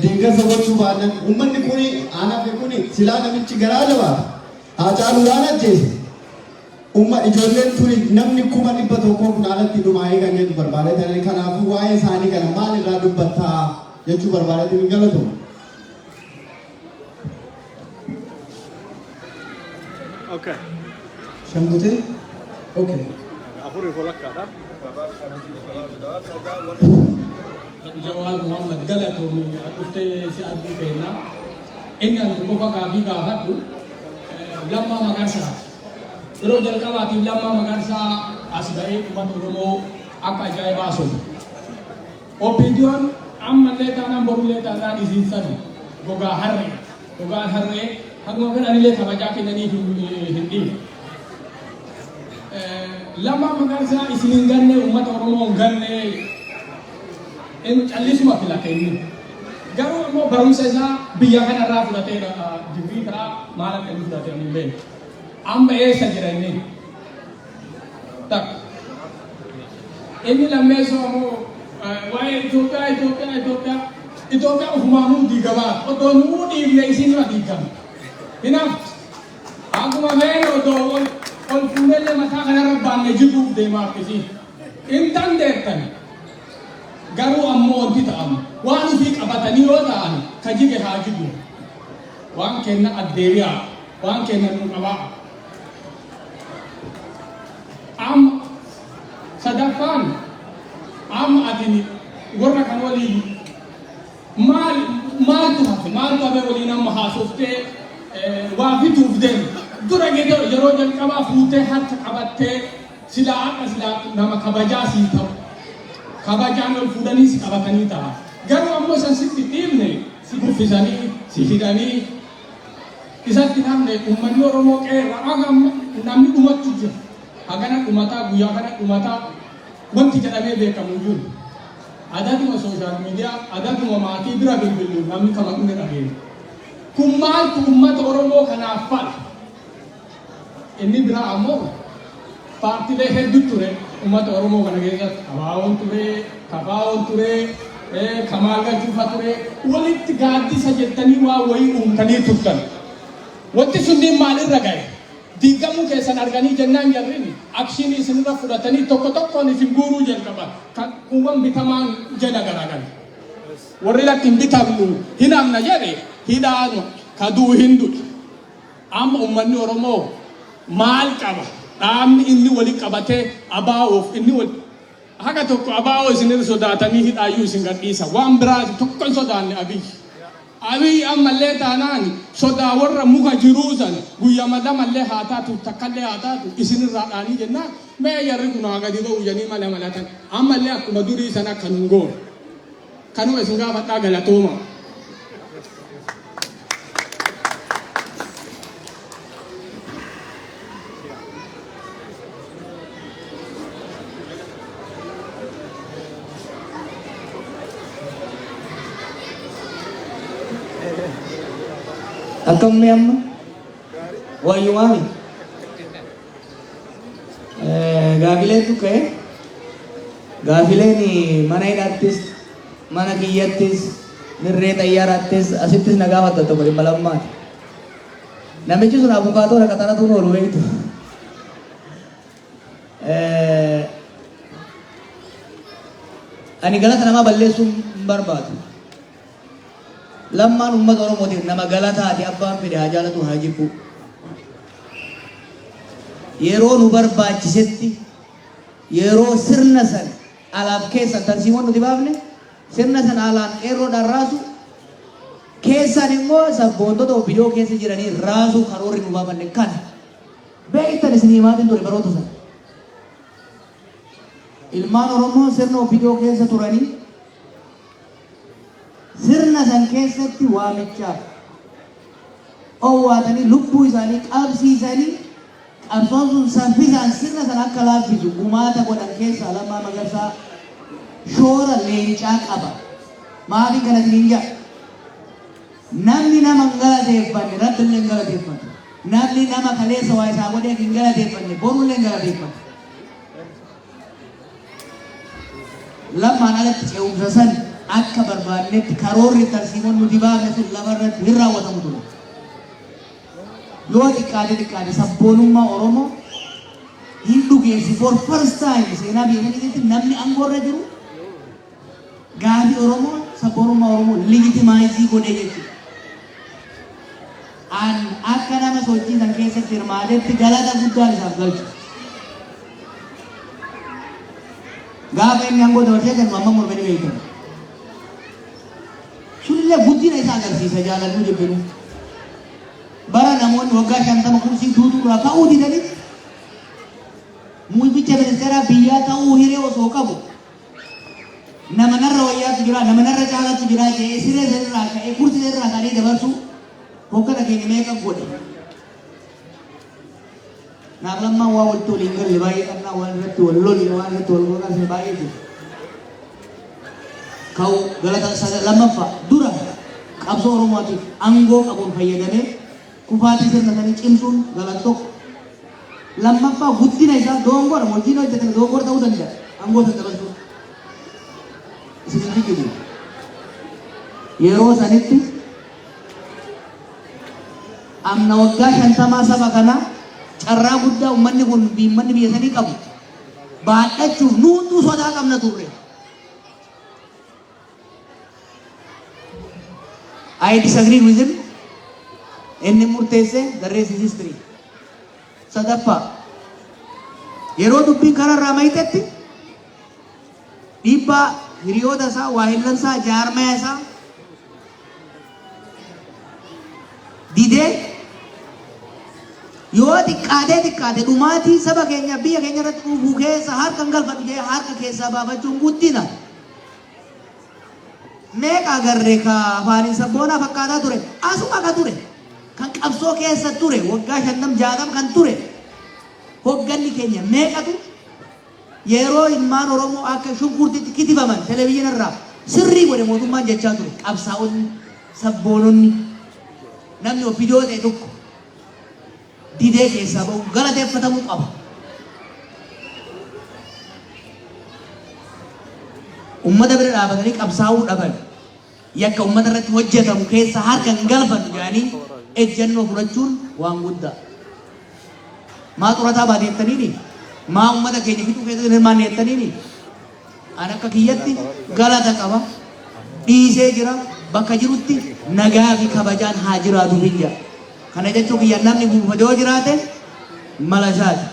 deeggarsa gochuu baannan uummanni kun anaaf kun silaa namichi garaa jabaata. Haacaaluudhaan ajjeese. Ijoolleen turi namni 100,000 kun alatti dhumaa'ee kan jedhu barbaadatanii kanaafuu waa'ee isaanii kana maal irraa dubbattaa jechuu barbaadatanii galatoomu.
Okay.
Shambutee? Okay.
Jawaar Mohammad galatoomii dhuftee si adii keenna inni ani qofa gaafii gaafadhu Lammaa Magarsaa yeroo jalqabaatiif Lammaa Magarsaa as ba'ee uummata Oromoo akka ajaa'ibaa sobu. Oppiidiyoon ammallee taanaan borullee taanaan isiin sadi gogaan harree haguma fedhanillee kabajaa kennaniif hin dhiibu. Lammaa Magarsaa isin hin ganne uummata Oromoo hin ganne callisuma filate inni. Garuu immoo barumsa isaa biyya kanarraa fudhateera digrii karaa maal akka inni fudhate ani beeku. Amma eessa jira inni? Takka. Inni lammeessoo ammoo waa'ee Itoophiyaa ofumaanuu diigamaa otoo nuu dhiibne isinima diigama. Hinaaf akkuma feene otoo ol fuudhee mataa kanarra baanne jiguuf deemaaf isin. Hin dandeettani. Garuu ammoo wanti ta'amu waan ofii qabatanii yoo ta'an ka jige haa jigu waan kenna addeebiyaa waan kenna nu qabaa. Amma sadaffaan amma ati warra kan waliin maaltu hafe waliin amma haasoftee waa fituuf deemu dura yeroo jalqabaa fuutee harka qabattee silaa nama kabajaa sii ta'u. Kabajaan ol fuudhanii si qabatanii ta'a. Garuu ammoo san sitti dhiibne si kuffisanii si hidhanii isatti namne uummanni Oromoo qeerra agam namni dhumatu jira. Hagana dhumataa guyyaa kana dhumataa wanti jedhamee beekamu jiru. Adatuma sooshaal miidiyaa adatuma maatii bira bilbilu namni kama dhumne dhageenya. Kun maaltu uummata Oromoo kanaaf fala? Inni biraa ammoo paartiilee hedduu ture uummata Oromoo kana keessatti Abaawoon ture, Kabaawoon ture, Kamaal Galchuufaa ture walitti gaaddisa jettanii waa wayii uumtanii turtan. Wanti sunniin maalirra gahe? Diigamuu keessan arganii jennaan jarriin akshinii isinirra fudhatanii tokko tokkoon isin guuruu jalqaban kan kuuwwan bitamaan jala garagala. Warri lakki hin bitamnu hin amna jedhe hidhaanu kaduu hin du'e. Amma uummanni Oromoo maal qaba? Dhaabni inni wali qabatee abaa'uuf inni wali haga tokko abaa'oo isinirra sodaatanii hidhaayyuu isin gadhiisa. Waan biraati tokko hin sodaanne Abiyyi. Abiyyi ammallee taanaan sodaa warra muka jiruu sana guyyaa madamallee haa taatu takkallee haa taatu isinirraa dhaanii jennaan mee jarri kun haa gadi ba'u janii mala malatan ammallee akkuma durii sana akka nun goone. Kanuma isin gaafadhaa galatooma.
Akkam mee amma wayyumaami gaafileen ka'e gaafileen mana hidhattis mana kiyyattis dirree xayyaaraattis asittis na gaafatta tokko dhimma lammaati. Namichi sun abukaatoo dhaqaxaratuun oolu beektu. Ani galata namaa balleessuu hin barbaadu. Lammaan uummata Oromootiif nama galataati abbaan fedhe haa jaalatu haa jibbu. Yeroo nu barbaachisetti yeroo sirna san alaaf keessan tarsiimoon nuti baafne sirna san alaan qeerroodhaan raasu keessan immoo sabboontota obbidoo keessa jiranii raasuu karoorri nu baafanne kana beektan isinii maatiin ture baroota sana. Ilmaan Oromoo sirna obbidoo keessa turanii sirna san keessatti waamichaaf owwaatanii lubbuu isaanii qabsiisanii qabsoon sun saffisaan sirna san akka laaffisu gumaata godhan keessaa Lammaa Magarsaa shoora leencaa qaba. Maatii kana siin jedha. Namni nama hin galateeffanne rabbillee hin galateeffanne. Namni nama kaleessa waa isaa godhee hin galateeffanne borullee hin galateeffanne. Lammaan alatti ce'umsa san akka barbaannetti karoorri tarsiimoon nuti baafne sun lafarratti hin raawwatamu ture. Yoo xiqqaate sabboonummaa Oromoo hin dhugeessi for first time seenaa biyya keessatti namni aangoorra jiru gaafii Oromoo sabboonummaa Oromoo ligitimaayizii godhee jechuudha. An akka nama sochii san keessatti hirmaatetti galata guddaan isaaf galchu. Gaafa inni aangoo dabarsee kan mamma mormanii beekamu. Sunillee guddina isaa agarsiisa jaalallu jibbinu. Bara namoonni waggaa 50 kursii tuutuurraa ka'uu didanii muummicha ministeeraa biyyaa ta'uu hiree osoo qabu nama narra wayyaatu jira nama narra caalaatu jira jedhee siree sanirraa ka'ee kursii sanirraa ka'ee dabarsu hoggana keenya meeqa godhe. Naaf lammaan waa walitti waliin galle baay'ee qabnaa waan irratti wal loli waan irratti wal gorqarse baay'ee jiru. Ka'u galata lammaffaa dura qabsoo Oromootiif aangoo qabuun fayyadamee kufaatii sirna sanii cimsuun galata tokko. Lammaffaa guddina isaa doongoodha hojiin hojjetame doongoodha ta'uu danda'a aangoo sana dabalsuun. Isin jiru. Yeroo sanitti amna waggaa 50 saba kana carraa guddaa uummanni kun biyya sanii qabu baadhachuuf nuutuu sodaa qabna turre. I disagree with him. Inni murteesse the rest is history. Sadaffaa yeroo dubbiin kanarraa mayitetti dhiibbaa hiriyoota isaa waahillan isaa jaarmaya isaa didee yoo xiqqaate dhumaatii saba keenya biyya keenya irratti dhufuu keessa harka hin galfadhu jedhee harka keessaa baafachuun guddina. Meeqa agarree ka afaaniin sabboonaa fakkaataa ture asuma ka ture kan qabsoo keessa ture waggaa 50-60 kan ture hogganni keenya meeqatu yeroo ilmaan Oromoo akka shunkurtiitti kitifaman televizyina irraa sirrii godhe mootummaan jechaa ture qabsaa'onni sabboononni namni of fidoo ta'e tokko didee keessaa bahu galateeffatamuu qaba. Ummata bira dhaabatanii qabsaa'uu dhaban yakka ummata irratti hojjetamu keessa harka hin galfatu jedhanii ejjennoo fudhachuun waan guddaa. Maa xurataa baateettaniini? Maa ummata keenya fixuu keessatti hirmaanne jettaniini? Ani akka kiyyatti galata qaba. Dhiisee jira bakka jirutti nagaa fi kabajaan haa jiraatu biyya. Kana jechuun kiyya namni buufatee yoo jiraate mala isaati.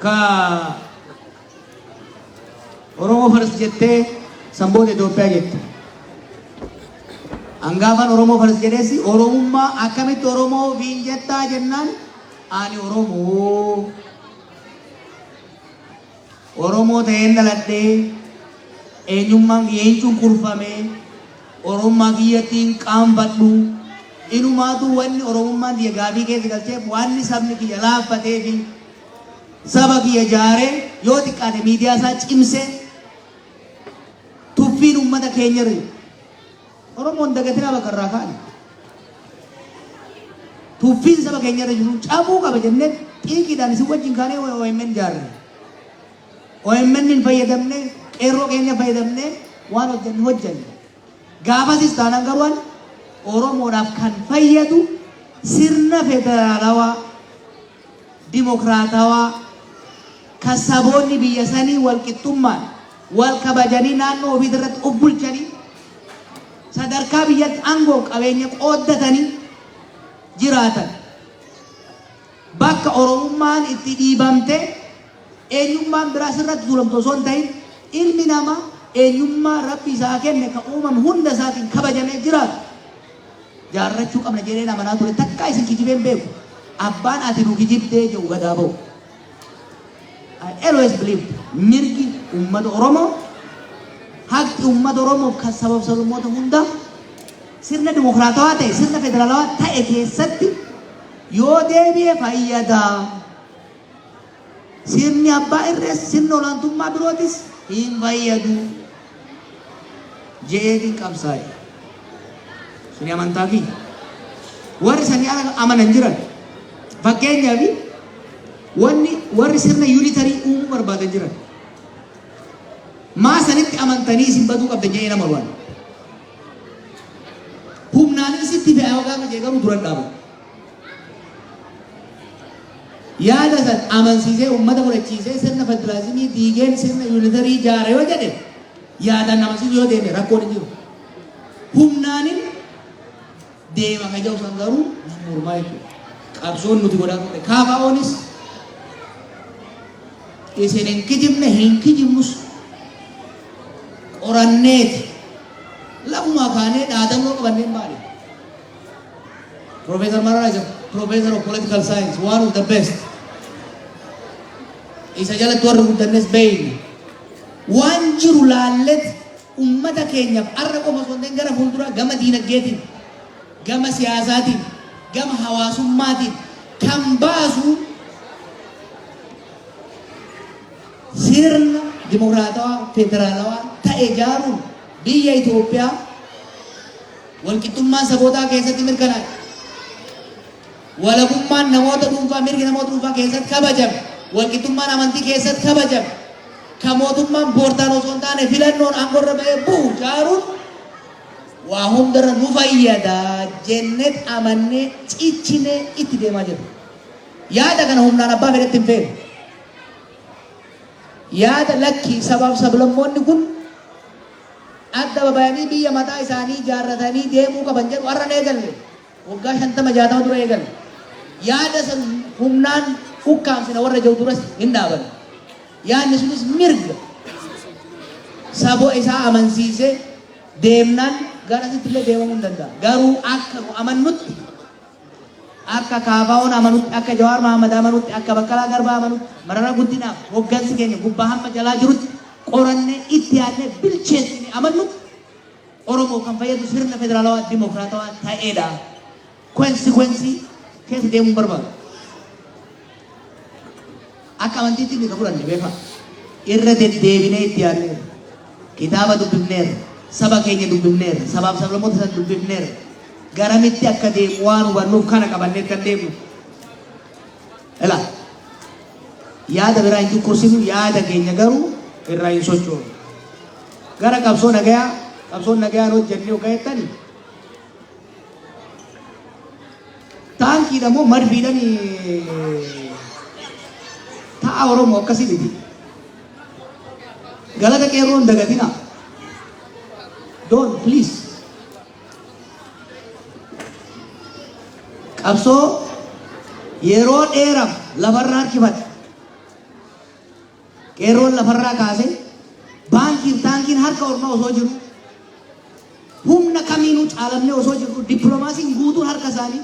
Ka Oromoo faras jettee sanboota Itoophiyaa jette. Hangaafan Oromoo faras jedheesi Oromummaa akkamitti Oromoo fiin jettaa jennaan ani Oromoo ta'een dhaladhee eenyummaan kiyyeechuun kurfamee Oromummaa kiyyattiin qaanfadhu inumaatu wanni Oromummaan kiyya gaafii keessa galcheef wanni sabni kiyya laaffatee fi saba kiyya jaaree yoo xiqqaate miidiyaa isaa cimsee tuffiin ummata keenya irra Oromoon dagatina bakka irraa kaa'ani. Tuffiin saba keenya irra jiru cabuu qaba jennee xiiqiidhaan isin wajjin kaanee OMN jaarre. OMN hin fayyadamne qeerroo keenya fayyadamne waan hojjenne. Gaafasis taanaan garuu Oromoodhaaf kan fayyadu sirna federaalawaa dimokiraatawaa kan saboonni biyya sanii walqixxummaan wal kabajanii naannoo ofii irratti of bulchanii sadarkaa biyyatti aangoo qabeenya qooddatanii jiraatan bakka Oromummaan itti dhiibamte eenyummaan biraas irratti tuulamtu osoo hin ta'in ilmi namaa eenyummaa rabbi isaa kenne kan uumame hunda isaatiin kabajamee jiraatu jaarrachuu qabna jedhee amanaa ture takka isin kijibeen beeku abbaan ati nu kijibdee jedhu gadaa ba'u. I always believe mirgi ummata Oromoo haqi ummata Oromoo kan sabab sablammoota hunda sirna dimokiraatawaa ta'e sirna federaalawaa ta'e keessatti yoo deebi'e fayyada. Sirni abbaa irrees sirna olaantummaa birootis hin fayyadu jedheetiin qabsaa'e. Suni amantaa fi warri sanii amanan jiran fakkeenyaaf warri sirna yuunitarii uumuu barbaadan jiran maa sanitti amantanii isin baduu qabdan jedhee nama waan humnaanis itti fe'aa yookaan jee garuu duran dhaabu. Yaada san amansiisee uummata fudhachiisee sirna federaalizimii diigeen sirna yuunitarii ijaare yoo jedhe yaadaan amansiisuu yoo deeme rakkoon hin jiru. Humnaanin deema kan jedhu san garuu mormaa jechuudha. Qabsoon nuti godhaa turre KFO'nis isin hin kijibne hin kijibnus qoranneeti lafumaa kaanee dhaadannoo qabanneen maali? Professor Mararaa is a professor of political science, one of the best. Isa jalatti warri guddannes beeyne waan jiru laallet ummata keenyaaf arra qofa osoo hin gara fuuldura gama diinagdeetiin gama siyaasaatiin gama hawaasummaatiin kan baasu sirna dimokiraatawaa federaalawaa ta'e ijaaruun biyya Itoophiyaa walqixxummaan sabootaa keessatti mirkanaa'e. Walabummaan namoota dhuunfaa mirgi namoota dhuunfaa keessatti kabajame. Walqixxummaan amantii keessatti kabajame. Kan mootummaan boortaan osoo hin taane filannoon aangorra ba'ee bu'u ijaaruun waa hundarra nu fayyada jennet amannee ciccinee itti deemaa jirra. Yaada kana humnaan abbaa fedhetti hin feene. Yaada lakkii sabaaf sablammoonni kun adda babayanii biyya mataa isaanii ijaarratanii deemuu qaban jedhu har'a eegalle. Waggaa 50-60 dura eegalle. Yaada san humnaan ukkaamsina warra jiru duras hin dhaaban. Yaadni sunis mirga saboo isaa amansiisee deemnaan garasitti illee deemamuu hin danda'a. Garuu akka amannutti akka KFO'n amanutti akka Jawaar Mohaammed amanutti akka Baqqalaa Garbaa amanutti Mararaa Guddinaaf hoggansi keenya gubbaa hamma jalaa jirutti qorannee itti yaadnee bilcheessine amannutti Oromoo kan fayyadu sirna federaalawaa dimokiraatawaa ta'eedha. Konsikwensii keessa deemuu barbaadu. Akka amantiitti ni qaburanne beekaa. Irra deddeebinee itti yaadneera. Kitaaba dubbifneera. Saba keenya dubbifneera. Sabaaf sablammoota san dubbifneera. Garamitti akka deemu waan hubannuuf kana qabannee kan deemnu Ela yaada biraa hin cunqursinu yaada keenya garuu irraa hin sochoonu. Gara qabsoo nagayaan hojjennee hoggaa'ettani taankiidha moo marfiidhani ta'a Oromoo akkasii miti. Galata qeerroon dagatina. Don't please. Qabsoo yeroo dheeraaf lafarraa harkifate. Qeerroon lafarraa kaase taankiin harka ormaa osoo jiru humna kamiinuu caalamnee osoo jiru dippiloomaasiin guutuun harka isaanii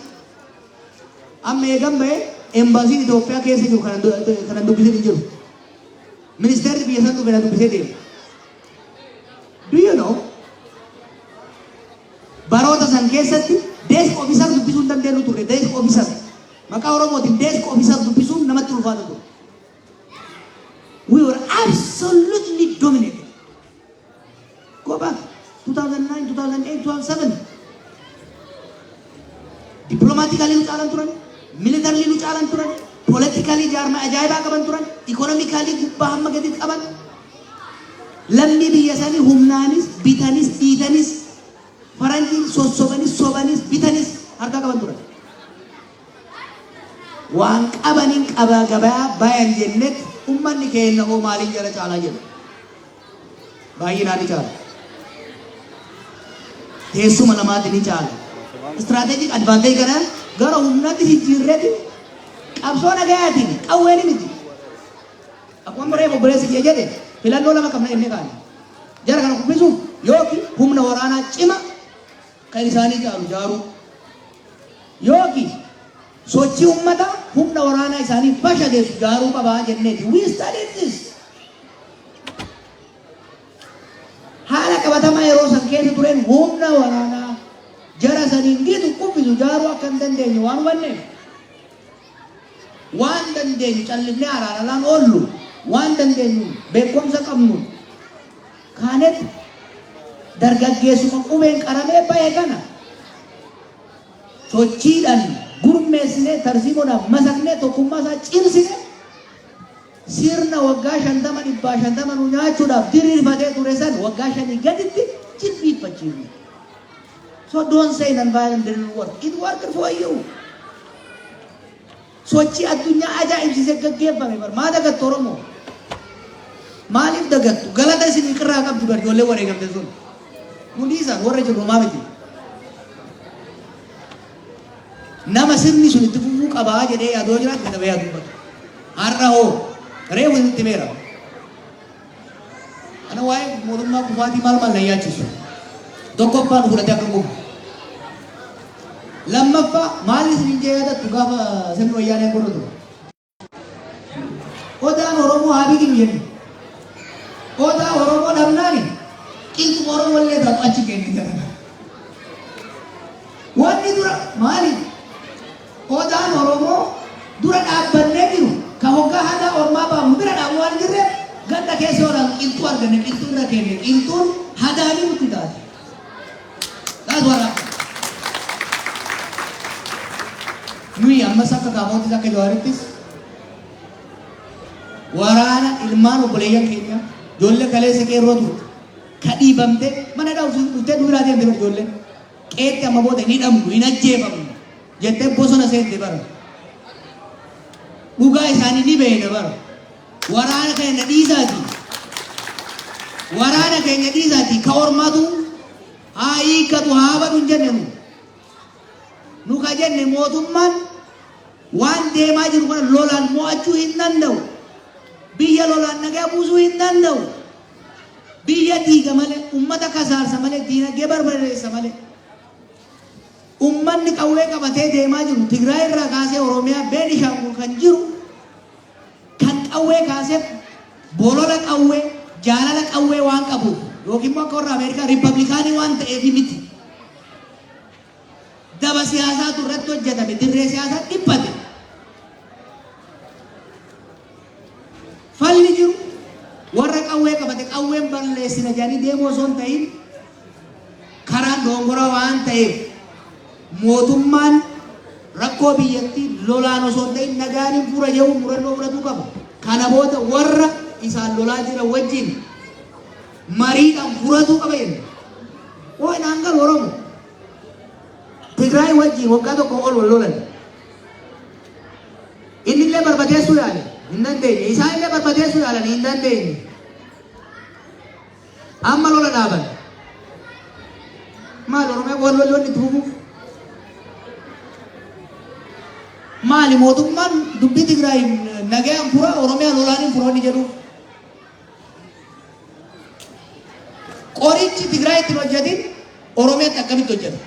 amma eegan ba'e embaasiin Itoophiyaa keessa jiru kanan dubbisee hin jiru. Ministeerri biyya san dhufe na dubbisee deema. Do you know? Baroota san keessatti desk officer dubbisuu hin dandeenyu ture. Desk officer maqaa Oromootiin desk officer dubbisuun namatti ulfaata ture. We were absolutely dominated. Go back 2009, 2008, 2007. Diplomatically nu caalan turan, militarily nu caalan turan, politically jaarmaa ajaa'ibaa qaban turan, economically gubbaa hamma gadi qaban. Lammii biyya isaanii humnaanis, bitanis, dhiitanis, faranjiin sobanis, bitanis harkaa qaban turan. Waan qabaniin qabaa gabaa bayan jennetti ummanni keenya hoo maaliin jala caalaa jedhu. Baay'inaan ni caala. Teessuma lamaatti ni caala. Strategic advantage kana gara humnatti jijjiirreeti qabsoo nagayaatiin qawween miti. Akkuma reefu obboleessi kiyya jedhe filannoo lama qabna jennee kaane. Jara kana kubbisuuf yookiin humna waraanaa cima kan isaanii caalu jaaruu yookiin sochii uummataa humna waraanaa isaanii bashageessu jaaruu qabaa jenneeti. We studied this. Haala qabatamaa yeroo san keessa tureen humna waraanaa jara saniin gitu kubbisu jaaruu akka hin dandeenye waan hubanneef waan dandeenyu callifnee araaralaan oollu waan dandeenyu beekumsa qabnu kaanetti dargaggeessuma qubeen qaramee ba'e kana sochiidhaan gurmeessinee tarsiimoodhaan masaknee tokkummaa isaa cimsine sirna waggaa 50 nu nyaachuudhaaf diriirfatee ture san waggaa 5 gaditti jilbiiffachiifne. So don't say an environment didn't work. It worked for you. Sochii addunyaa ajaa'ibsiisee gaggeeffame bar maa dagattu Oromoo? Maaliif dagattu? Galata isin irraa qabdu bar ijoollee wareegamte sun. Hundi isaan warra jiru maa miti. Nama sirni sun itti fufuu qabaa jedhee yaadoo jiraatu nama yaaduu har'a hoo reefu itti meera. Ana waa'ee mootummaa kufaatii maal na yaachisu. Tokkoffaan fudhatee akka gubu. Lammaffaa maali isin jeeyadattu gaafa sirni wayyaanee godhatu. Odaan Oromoo haa biqilu jennu. Odaa Oromoo dhabnaani qilxuma Oromoo illee taatu achi kenni jedhama. Wanni dura maali? Odaan Oromoo dura dhaabbannee jiru ka hoggaa hadaa ormaa baamu bira dhaabu waan jirreef ganda keessa oolaa qilxuu arganne qilxuu irra keenya qilxuun hadaanii nutti taate. That's what happened. Nui amma sakka kaamoottis akka jawaarittis waraana ilmaan obboleeyyan keenya ijoollee kaleessa qeerrootu ka dhiibamte mana dhaabsu dhuftee duraa deemte bar ijoollee qeetti amma booda hin hidhamnu hin ajjeefamnu jettee bosona seente bara dhugaa isaanii ni beeyna bara waraana keenya dhiisaati ka ormaatu haa hiikkatu haa badhu hin jenne nu ka jenne mootummaan waan deemaa jiru kana lolaan mo'achuu hin danda'u. Biyya lolaan nagaa buusuu hin danda'u. Biyya diiga malee, ummata kasaarsa malee, diinagdee barbadeessa malee. Ummanni qawwee qabatee deemaa jiru Tigraay irraa kaasee Oromiyaa Beenishaangul kan jiru kan qawwee kaasee bolola qawwee jaalala qawwee waan qabuuf yookiin immoo akka warra Ameerikaa Riippablikaanii waan ta'eef miti. Daba siyaasaatu irratti hojjetame dirree siyaasaa dhiphate. Falli jiru warra qawwee qabate qawween balleessina jedhanii deemuu osoo hin ta'in karaan dongora waan ta'eef mootummaan rakkoo biyyattii lolaan osoo hin ta'in nagaaniin fura jedhu murannoo fudhatu qaba. Kana booda warra isaan lolaa jiran wajjin mariidhaan furatu qaba jenna. Waan hangal Oromoo Tigraay wajjin waggaa tokko ol wal lolan. Inni illee barbadeessuu yaale hin dandeenye. Isaan illee barbadeessuu yaalan hin dandeenye. Amma lola dhaaban. Maal Oromoo wal lolloonni tuubuuf? Maali mootummaan dubbii Tigraay nagayaan fura Oromiyaa lolaaniin furoonni jedhu. Qorichi Tigraay ittiin hojjetin Oromiyaatti akkamitti hojjeta?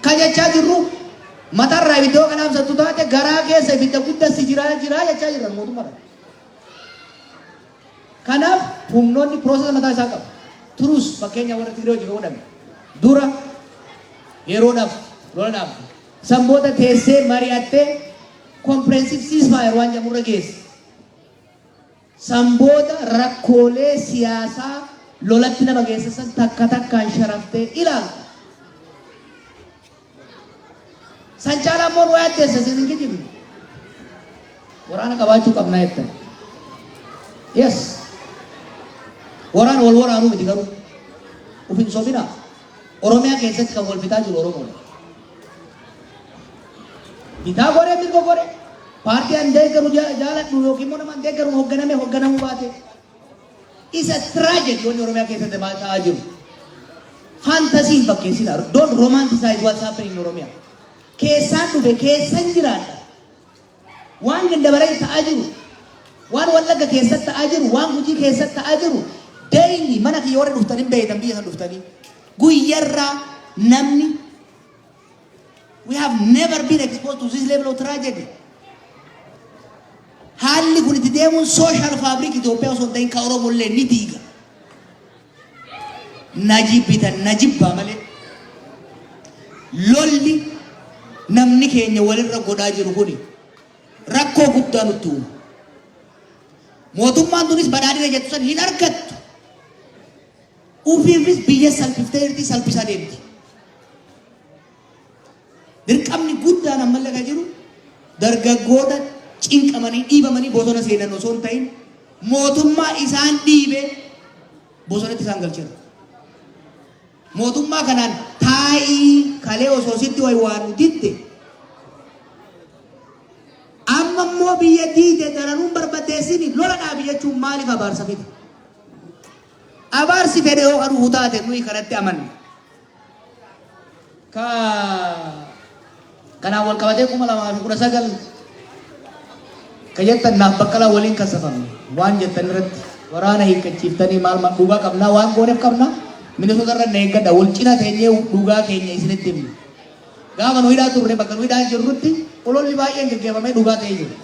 Kan jechaa jirru matarraa ibiddoo kanaaf sattu taate garaa keessa ibidda guddasi jiraa jechaa jiran mootummaadha. Kanaaf humnoonni piroosesa mataa isaa qabu. Turus fakkeenya warra Tigraay hojii godhame. Dura yeroodhaaf lolanaaf sanboota teessee mari'attee kompireensif ceasefire waan jedhamurra geesse. Sanboota rakkoolee siyaasaa lolatti nama geessisan takka takkaan sharaftee ilaaltu. San caalaa immoo waa addeessa isin hin kijibu. Waraana qabaachuu qabnaa jettan. Yes. Waraana wal waraanuu miti garuu. Ufin sobinaa. Oromiyaa keessatti kan wal bitaa jiru Oromoodha. Bitaa godhee mirga godhee. Paartii an deeggaru jaaladhu yookiin immoo nama an deeggaru hoogganamuu baate. Isa tragedy wanni Oromiyaa keessatti ta'aa jiru. Fantasiin fakkeessinaa. Don't romanticize what's happening in Oromiyaa. Keessaan dhufe keessan jiraadha. Waan gandabaree ta'aa jiru. Waan Wallagga keessatti ta'aa jiru. Waan Gujii keessatti ta'aa jiru. Daily mana kiyya warra dhuftanii beeytan biyya san dhuftanii. Guyyarraa namni we have never been exposed to this level of tragedy. Haalli kun itti deemuun social fabric Itoophiyaa osoo hin ta'in ka Oromoo illee ni diiga. Najibbaa malee. Lolli namni keenya walirra godhaa jiru kuni rakkoo guddaa nutti uuma. Mootummaan tunis badhaadhina jettu san hin argattu. Ufiifis biyya salphiftee salphisaa deemti. Dirqamni guddaan ammallee kan jiru dargaggoota cinqamanii dhiibamanii bosona seenan osoo hin ta'in mootummaa isaan dhiibee bosonatti isaan galcheera. Mootummaa kanaan taa'ii kalee osoo sitti waan ditte amma immoo biyya diide daranuun barbadeessini lola dhaabi jechuun maaliif abaarsa fide? Abaarsi fedhe yoo aduu taate nuyi kanatti amanna. Kanaan wal qabatee 2019 ka jettan naaf baqqalaa waliin kasafamne waan jettan irratti waraana hiikkachiiftanii maal dhugaa qabnaa waan gooneef qabnaa Minnesota irra na eeggadha wal cina teenyee dhugaa keenya isinitti himna. Gaafa nu hidhaa turre bakka nu hidhaa jirrutti ololli baay'een gaggeeffamee dhugaa ta'ee jiru.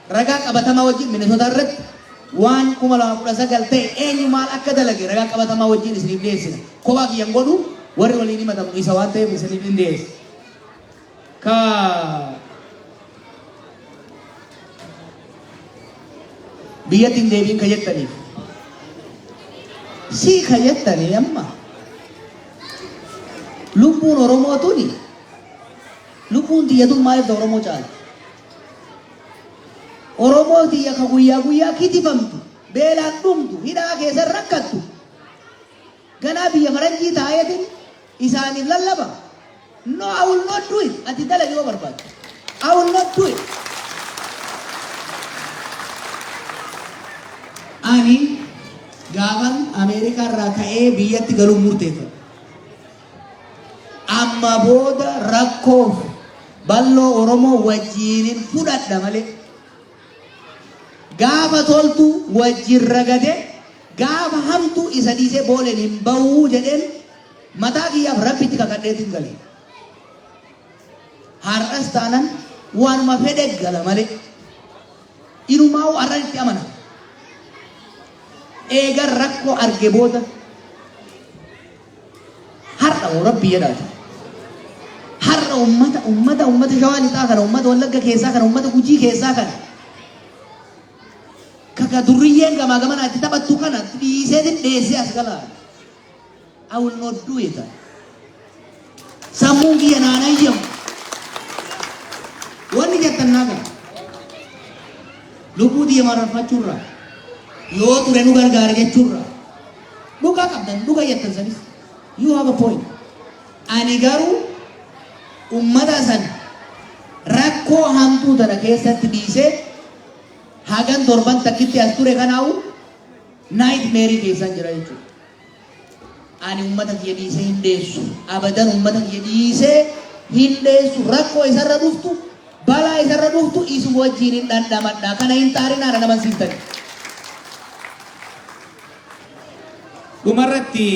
Ragaa qabatamaa wajjin Minnesota irratti waan 2019 ta'e eenyu maal akka dalage ragaa qabatamaa wajjin isiniif dhiyeessina. Kophaa kiyyan godhu warri waliin himatamu isa waan ta'eef isiniif hin dhiyeessu. Biyyattiin deebiin ka jettaniif. Si ka jettanii amma lubbuun Oromoo tuni lubbuun tiyyatuun maaliif ta'u Oromoo caala? Oromoo tiyya ka guyyaa kitifamtu beelaan dhumtu hidhaa keessa rakkattu ganaa biyya faranjii taayetin isaaniif lallaba. No, I will not do it. Ati dalagi yoo barbaadu. I will not do it. Ani gaafan Ameerikaa irraa ka'ee biyyatti galuun murteeffadhe. Amma booda rakkoof bal'oo Oromoo wajjiniin fudhadha malee. Gaafa toltu wajjin ragade gaafa hamtu isa dhiisee booleen hin bahuu jedheen mataa kiyyaaf rabbitti kakadheetiin galee. Har'as taanan waanuma fedhe gala malee. Inumaa har'an itti amana. Eegan rakkoo arge booda har'a rabbi jedhaati. Har'a ummata shawaa lixaa kana ummata Wallagga keessaa kana ummata Gujii keessaa kana kaka durriyyeen gamaa gamana itti taphattu kana dhiiseetiin dheessee as galaa. I will not do it. Sammuun kiyya naanayyamu. Wanni jettan naga. Lubbuu diimaa mararfachuurra. Yoo ture nu gargaara jechuurra. Dhugaa qabdan dhugaa jettan sanis. You have a point. Ani garuu ummata san rakkoo hamtuu tana keessatti dhiisee hagan torban takkitti as ture kanaawu nightmare keessan jira jechuudha. Ani ummata kiyya dhiisee hin deessu. Abadan ummata kiyya dhiisee hin deessu. Rakkoo isarra dhuftu balaa isarra dhuftu isuma wajjin hin dhandhamadha. Kana hin taarinaadha naman siistani. Dhumarratti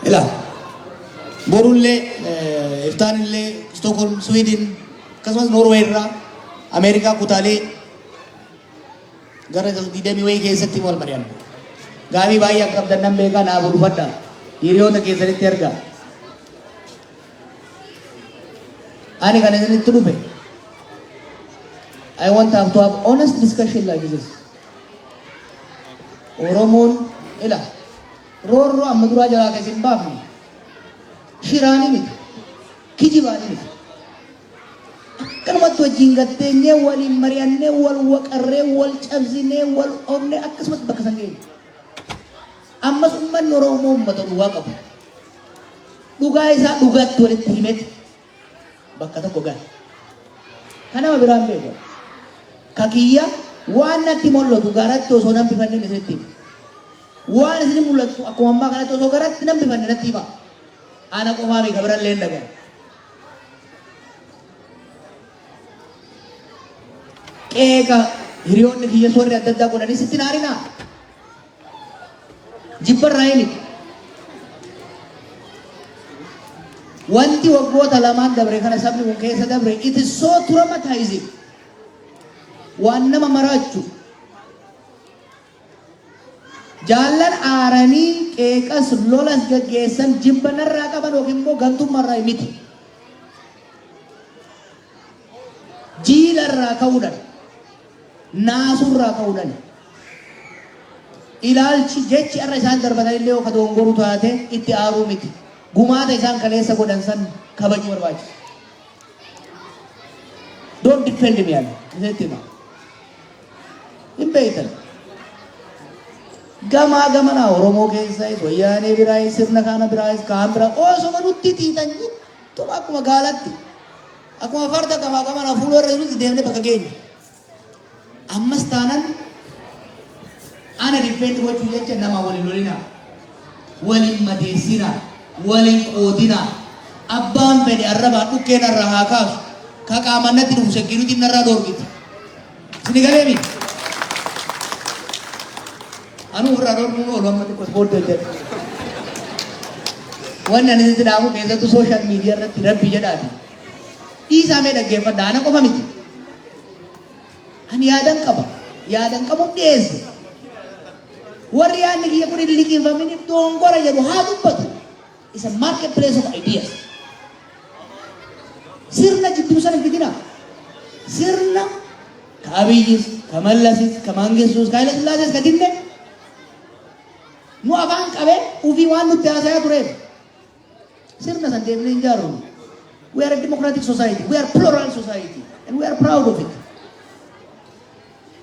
ila borullee iftaanillee Stockholm Sweden akkasumas Norway irraa Ameerikaa kutaalee gara 20 wayii keessatti wal mari'an. Gaabii baay'ee akka qabdan nan beekaa naa dhufadha. Hiriyoota keessanitti erga. Ani kan isinitti dhufe. I want to have honest discussion like this. Oromoon ila roorroo amma duraa jalaa keessa hin baafne. Shiraanii miti. Kijibaanii miti. Akkanumatti wajjin gatteenyee waliin mari'annee wal waqarree wal cabsinee wal oofnee akkasumatti bakka san geenye. Ammas uummanni Oromoo uummata dhugaa qabu. Dhugaa isaa dhugaatti walitti himete bakka tokko gahe. Kanama biraan beeku. Kakiyya waan natti mul'atu garatti osoo nan bifanne isinitti hima. Waan isin mul'atu akkuma ammaa kanatti osoo garatti nan bifanne natti hima. Ana qofaa beeka birallee hin dhagaye. Qeeqa hiriyoonni kiyya soorri adda addaa godhanii sitti naarinaa. Jibbarraa himi. Wanti waggoota lamaan dabre kana sabni kun keessa dabre it is so traumatizing. Waan nama maraachu. Jaallan aaranii qeeqas lolas gaggeessan jibbanarraa qaban yookiin immoo gantummaarraa miti. Jiilarraa ka'uudhaan naasurraa ka'uudhaan ilaalchi jechi irra isaan darbatan illee yoo kadongoru taate itti aaruu miti. Gumaata isaan kaleessa godhan san kabajuu barbaachisa. Don't defend me yaani. Isatti hima. Hin beektan. Gamaa gamanaa Oromoo keessaa wayyaanee biraayis sirna kana biraayis kaan biraa osoo nutti xiixan tuma akkuma gaalatti. Akkuma farda gamaa gamanaa fuula irra jirutti deemnee bakka geenya. Ammas taanaan ana defend gochuu jecha nama waliin lolinaa. Waliin madeessinaa. Waliin qoodinaa. Abbaan fedhe arrabaa dhukkeen irraa haa kaasu. Ka qaamannatti dhufu sekkiruutiin narraa dhoorgiti. Sini galee miti. Anu irraa dhoorguun oolu amma xiqqoo ispoortii hojjedha. Wanni ani sitti dhaabu keessattuu sooshaal miidiyaa irratti rabbi jedhaati. Dhiisaa mee dhaggeeffadha ana qofa miti. Ani yaadan qaba. Yaadan qabu dhiyeesse. Warri yaadni kiyya kun hin liqeeffamin dongora jedhu haa dubbatu. It's a marketplace of ideas. Sirna jidduu sana fitina. Sirna ka Abiyyis, ka Mallasis, ka Mangistuus, ka Haile Sillaasees ka dinne. Nu afaan qabee ufii waan nutti haasayaa tureef. Sirna san deemnee hin jaarru. We are a democratic society. We are plural society. And we are proud of it.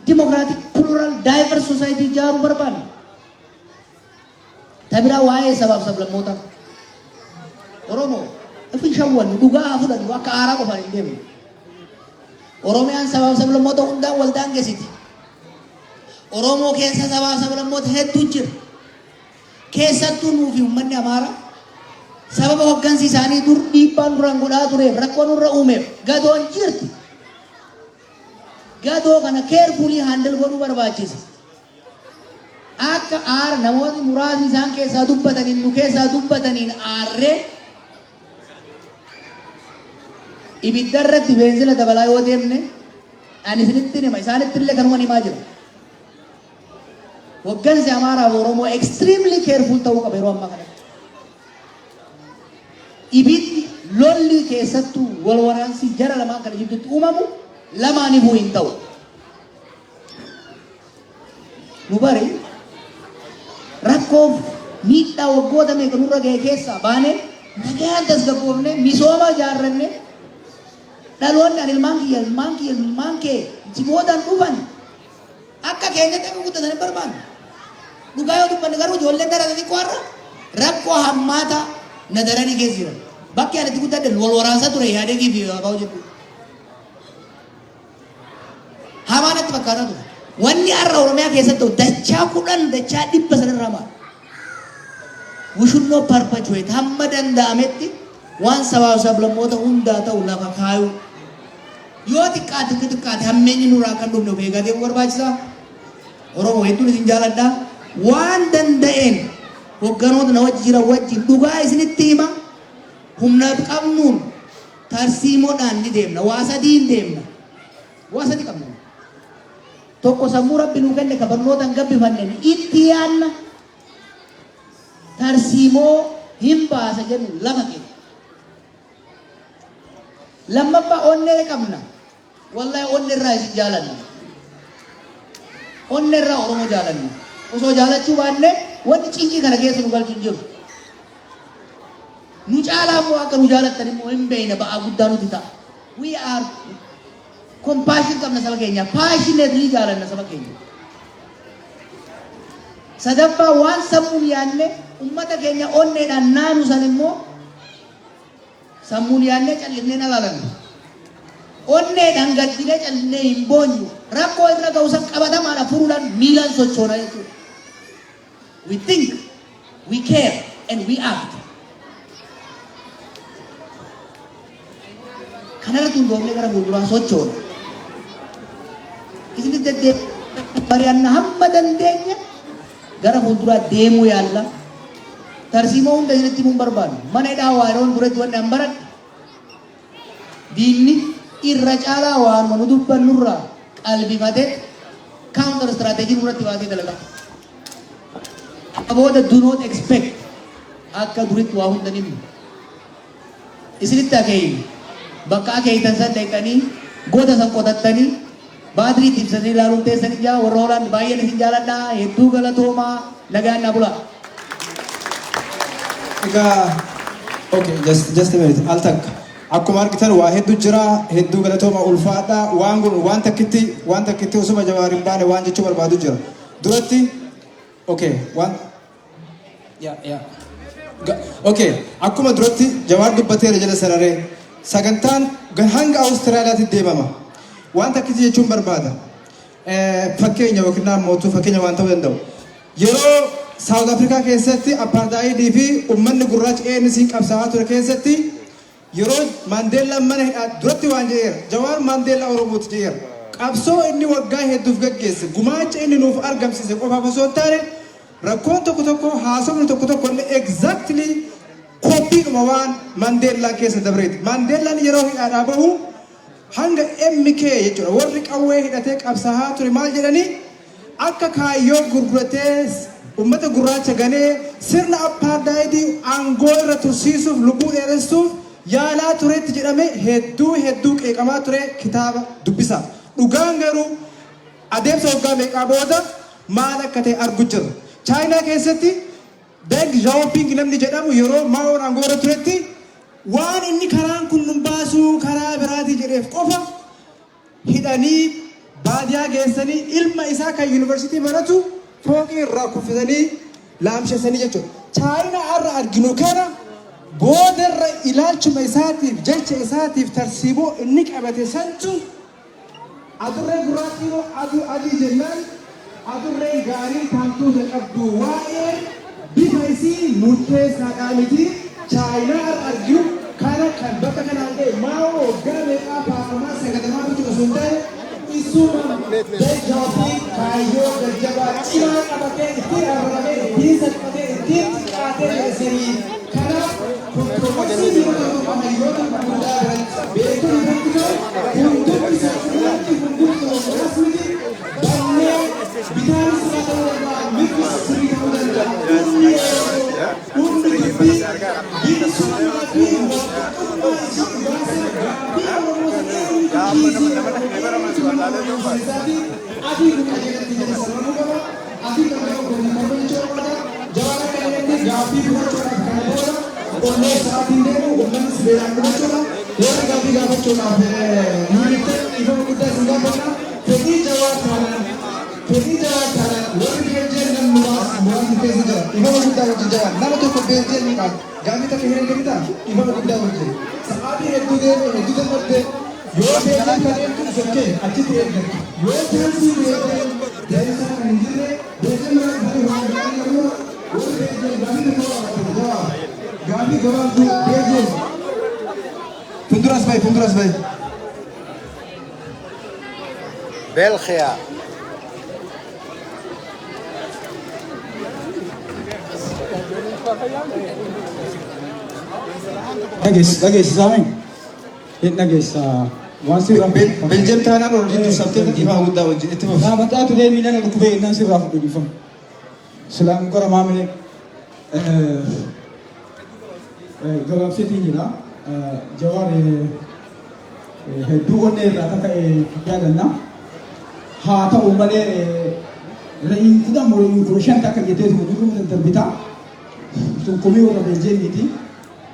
Democratic, plural, diverse society jaaru barbaanna. Tabiraa waa'ee sabaaf sablammoota. Oromoo ifin shawwannu dhugaa fudhannu akka aaraa qofaan hin deemne. Oromiyaan sabaaf sablammoota hundaan wal daangeessiti. Oromoo keessa sabaaf sablammoota hedduu jira. Keessattuu nuufi uummanni Amaaraa sababa hoggansi isaanii dur dhiibbaan duraan godhaa tureef rakkoo nurra uumeef gadoon jirti. Gadoo kana keerfulii handal godhuu barbaachisa. Akka aara namoonni muraasni isaan keessaa dubbataniin nu keessaa dubbataniin aarree ibidda irratti beenzila dabalaa yoo deemne ani isinitti hima isaanitti illee kanuma himaa jira. Hoggansi Amaaraa fi Oromoo extremely careful ta'uu qaba yeroo ammaa kanatti. Ibiddi lolli keessattuu wal waraansi jara lamaan kana jidduutti uumamu lamaanifuu hin ta'u. Nu bari rakkoof miidhaa waggoota meeqa nurra ga'e keessaa baane nagaan tasgabboofne misooma ijaarranne dhaloonni ani ilmaan kee si boodan dhufan akka keenyatti akka guddatan hin barbaanne. Dhugaa yoo dubbanne garuu ijoolleen daratanii qoarra rakkoo hammaataa na daranii keessa jiran. Bakki ani itti guddadde wal waraansa ture yaadegii fi abaa'u jedhu. Hamaa natti fakkaataa ture. Wanni har'a Oromiyaa keessatti dachaa 10 dachaa 100 sanirraa maal? We should not perpetuate hamma danda'ametti waan sabaa sablammoota hundaa ta'u lafa kaayu. Yoo xiqqaate hammeenyi nurraa kan dhufne of eegaa deemuu barbaachisaa. Oromoo hedduun isin jaaladhaa. Waan danda'een hogganoota na wajji jiran wajjin dhugaa isinitti hima. Humna qabnuun tarsiimoodhaan ni deemna. Waa sadii hin deemna. Waa sadii qabna. Tokko sammuu Rabbi nuu kenne ka barnootaan gabbifanneen itti yaanna. Tarsiimoo hin baasa jennu lafa keenya. Lammaffaa onnee qabna. Wallahi onnee irraa isin jaalanna. Onnee irraa Oromoo jaalanna. Osoo jaalachuu baanne wanti cincii kana keessa nu galchu hin jiru. Nu caalaa immoo akka nu jaalattan immoo hin beekne ba'aa guddaa nuti ta'a. We are compassion qabna saba keenya. Passionately jaalanna saba keenya. Sadaffaa waan sammuun yaanne ummata keenya onneedhaan naanu san immoo sammuun yaanne callisnee nalaalanna. Onneedhaan gaddinee callisnee hin boonyu. Rakkoo irra ga'u san qabatamaadha furuudhaan miilaan sochoona jechuudha. We think, we care, and we act. Kanarratti hundoofnee gara fuulduraa sochoona. Isinis deddeebi'ee mari'anna hamma dandeenya gara fuulduraa deemuu yaalla. Tarsiimoo hunda isinitti himuun barbaadu. Mana hidhaa waaroon duratti wanni an baradhe. Diinni irra caalaa waanuma nu dubbannurraa qalbifatee counter strategy nurratti baasee dalagaa. Booda do not expect akka duritti waa hunda nimmu. Isinitti akeeyi bakka akeeyitan san deeqanii goota san qotattanii baatirii ibsanii ilaaluun teessanii jaa warra Hoolaand baay'een isin jaaladhaa hedduu galatoomaa nagaan na bulaa.
Okay, just a minute. Al takka. Akkuma argitan waa hedduu jira, hedduu galatooma ulfaadha. Waan takkitti osuma Jawaar hin baane waan jechuu barbaadu jira. Duratti okay, okay, akkuma duratti Jawaar dubbateera jala sararee sagantaan hanga Awustiraaliyaatti deemama. Waan takkitti jechuun barbaada. Fakkeenya yookiin mootuu fakkeenya waan ta'uu danda'u. Yeroo South Africa keessatti apartheidii fi uummanni gurraachi ANC qabsaa'aa ture keessatti yeroo Mandeellaan mana hidhaa duratti waan jedheera. Jawaar Mandeellaa Oromooti jedheera. Qabsoo inni waggaa hedduuf gaggeesse gumaacha inni nuuf argamsiise qofaaf osoo hin taane rakkoon tokko haasofni tokko illee exactly koppiidhuma waan Mandeellaan keessa dabreeti. Mandeellaan yeroo hidhaadhaa bahu hanga MK jechuudha warri qawwee hidhatee qabsaa'aa ture maal jedhanii akka kaayyoo gurguratee ummata gurraacha ganee sirna apartheidii aangoo irra tursiisuuf lubbuu dheeressuuf yaalaa turetti jedhame hedduu qeeqamaa ture kitaaba dubbisaa. Dhugaan garuu adeemsa waggaa meeqaa booda maal akka ta'e argu jirra. Chaayinaa keessatti Deng Xiaoping namni jedhamu yeroo Maoon aangoo irra turetti waan inni karaan kun nun baasuu karaa biraatii jedheef qofa hidhanii baadiyaa geessanii ilma isaa kan yuunivarsiitii baratu fooqii irraa kuffisanii laamshessanii jechuudha. Chaayinaa har'a arginu kana boodarra ilaalchuma isaatiif jecha isaatiif tarsiiboo inni qabate santu adurree gurraattii adii jennaan adurreen gaarii taantuuta qabdu waa'ee bifa isii murteessaadhaa miti Chaayinaa har'a arginu kana kan bakka kanaan ta'e maa'oo waggaa meeqaa paarlamaa sagatamaa bitu osoo hin ta'e isuma Deng kaayyoo jajjabaa cimaa qabatee ittiin arramee ittiin salphatee ittiin xiqqaatee jedhesanii kanaaf kontroversiin yeroo hayyoota gurguddaa biratti beekuun irratti ta'u hundumti isaanii hundumti rasmiti bannee bitaan sirraa ta'uu danda'a mirgi sirrii ta'uu danda'a hundi dubbii bilisummaa fi waaqeffannaa isii baasee gaaffii Oromoo sanee adii kun qajeelatti jedhe sararuu qaba adii kan ta'u kun immoo gochuu qaba Jawaar akka ollee sa'aatiin deemu uummanni si beelaan godhachuudha. Warri gaaffii gaafachuudhaaf nuunitti ifama guddaa isin gaafannaa. Fedhii jawaa taanaan warri beeljeer namni muraasni keessa jira. Ifama guddaa wajjin jira. Nama tokko beeljeer ni qabu. Gaaffii takka hin eegataa ifama guddaa wajjin. Sa'aatii hedduu deeme hedduu dadhabde yoo beeljeer kan eegdu sokkee achitti eeggatu. Yoo taansii beeljeer deebisaa kan hin jirre beeljeer mana kan waan gaarii garuu warri beeljeer gaaffii takka qabatanii jawaa. Gaaffii gabaabduu beeljeer. Funduras bay.
Belgia.
Dhageessi saamiin hin dhageessa waan sirraa Beljeem taanaan ol jidduu sabteetti ifaa guddaa wajjin itti fufu. Mataa turee miidhana dhukkubee innaan sirraa fudhu dhiifama. Silaan qora maamilee gabaabseetiin jira. Jawaar hedduu onnee irraa akka yaadanna. Haa ta'u malee re'in kudhan re'in kudha shan akka jetteetu dhuguma darbitaa. Sun komii warra Beljeemiiti.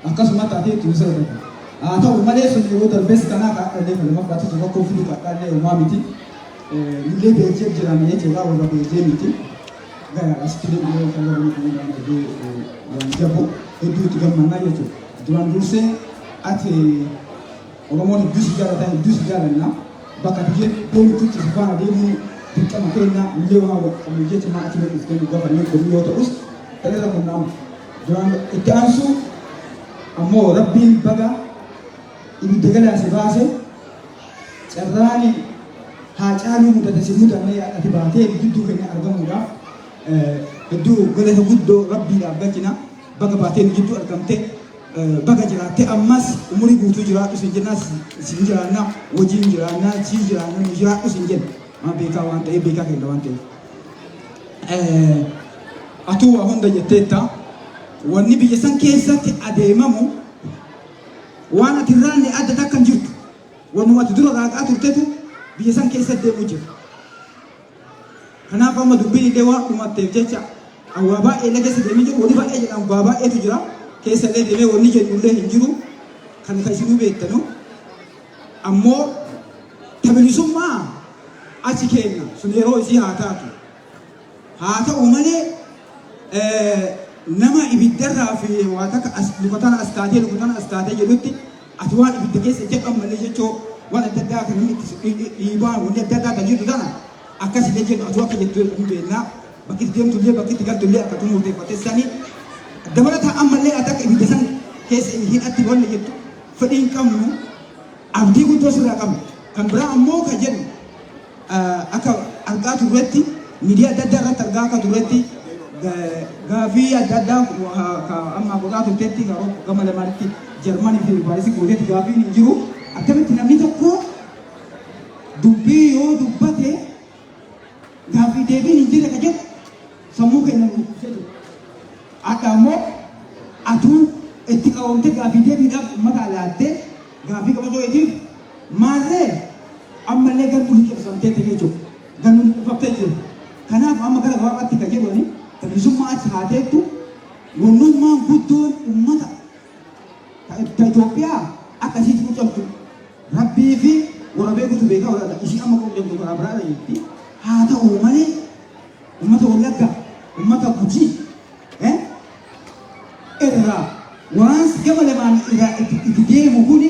Akkasuma taatee itti sirriidha. Haa ta'u malee sun yeroo darbees kanaa kaadhallee falma fudhatu tokko koofii kaadhallee uumaa miti. Illee Beljeem jiraame jechuudha warra Beljeemiiti. Asitti deebi'ee kan waan jabu hedduu itti gammannaa jechuudha. Duraan dursee ati Oromoon hedduu si jaallatan hedduu si jaallanna. Bakka biyyee booltuutti si faana deemuu dirqama kennaa illee waan qabu jecha maa achi gadhiis kennu gafannee komii yoo ta'us ta'eera qunnamu. Duraan itti aansuu ammoo rabbiin baga ibidda galaase baase carraani haa caaluu mudate si mudannee ati baatee gidduu keenya argamuudhaaf hedduu galata guddoo rabbiidhaaf galchina baga baateen gidduu argamte baga jiraatte ammas umurii guutuu jiraadhu sin jenna sin jiraanna wajjin jiraanna si jiraanna nu jiraadhu sin jenna waan beekaa waan ta'eef beekaa kenna waan ta'eef. Atuu waa hunda jetteetta wanni biyya san keessatti adeemamu waan ati irraanne adda takka hin jirtu wannuma ati dura raaqaa turtetu biyya san keessatti deemu jira. Kanaaf amma dubbiin illee waan dhumatteef jecha waa baay'ee laga keessa deemee jiru wanni baay'ee jedhamu waa baay'eetu jira. Keessa illee deemee wanni jedhullee hin jiru kan isinuu beektanu ammoo tabilisummaa achi kenna sun yeroo isii haa taatu haa ta'u malee nama ibiddarraa fi waa takka lukatan as taatee jedhutti ati waan ibidda keessa jedhan malee jechoo waan adda addaa kan inni itti dhiibaa wanni adda addaa kan jirtu tana akkasillee jedhu ati akka jettu hin beeknaa bakki itti deemtullee bakki itti galtullee akka murteeffatte sanii dabalataa ammallee ati akka ibidda san keessa hidhatti wanni jettu fedhii hin qabnu abdii guddoo sirraa qabnu kan biraa ammoo kan jedhu akka argaa turretti miidiyaa adda addaa irratti argaa akka turretti gaafii adda addaa amma godhaa turteetti gama lamaanitti Jarmanii fi Paarisii gooteetti gaafiin hin jiru akkamitti namni tokko dubbii yoo dubbate gaafii deebiin hin jirre ka jedhu sammuu keenya jedhu akka ammoo atuun itti qabamte gaafii deebiidhaaf uummata alaattee gaafii qabatootiif maallee ammallee gartuu hin qabsamteetti jechuudha gannuun dhufaftee jiru kanaaf amma gara gabaabaatti ka jedhani tabilisummaa achi haateettu wannummaan guddoon uummata ta Itoophiyaa akkasitti mucamtu rabbii fi warra beekutu beekaa walaadha ishii amma qopheemtu karaa biraadha jetti haa ta'u malee uummata Wallaggaa uummata Gujii irraa waan gama lamaan irraa itti deemu kuni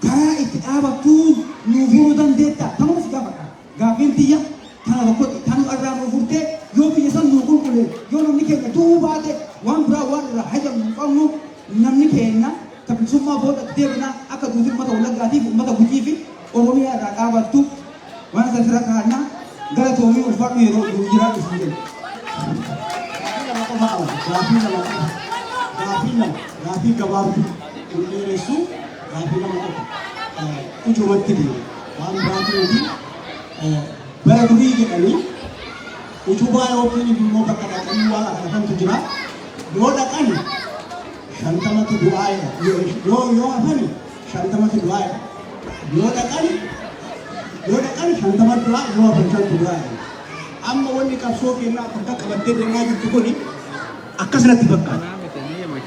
karaa itti dhaabattuu nuu furuu dandeetta ta'uuf gaafata gaafiin tiyya kana tokkotti tanu irraa nuu furtee yoo biyya san nuu qulqullee yoo namni keenya tuu baate waan biraa waan irraa hajamu hin qabnu namni keenya tabilisummaa booda deebina akka duuti uummata Wallaggaatiif uummata Gujii fi Oromiyaa irraa dhaabattu waan isa sirra kaa'annaa gara toomii ulfaadhu yeroo jiraa dhufu jedhu.
Gaafii gabaabduu qulqulleessu gaafii nama tokko ujumatti deemu waan biraatiifi bara durii jedhanii utubaa yookiin immoo bakka dhaqanii waan akkanaatu jira yoo dhaqan shantamatu du'aa'edha yoo hafani shantamatu du'aa'edha yoo dhaqan shantamatu du'aa yoo hafan shantu du'aa'edha amma wanni qabsoo kennaa akka qabattee deemaa jirtu kuni akkasirratti fakkaata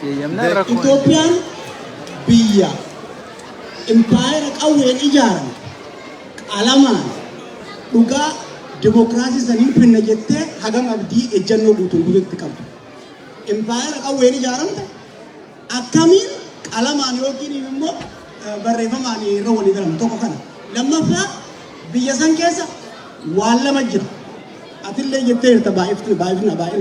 Itoophiyaan biyya impaayera qawween ijaaran qalamaan dhugaa dimokiraasii sanii finna jettee hagam abdii ejjannoo guutuun guututti qabdu. Impaayera qawween ijaaramte akkamiin qalamaan yookiin immoo barreeffamaan irra walii galama tokko kana. Lammaffaa biyya san keessa waan lama jira. Atillee jettee jirta baay'ifna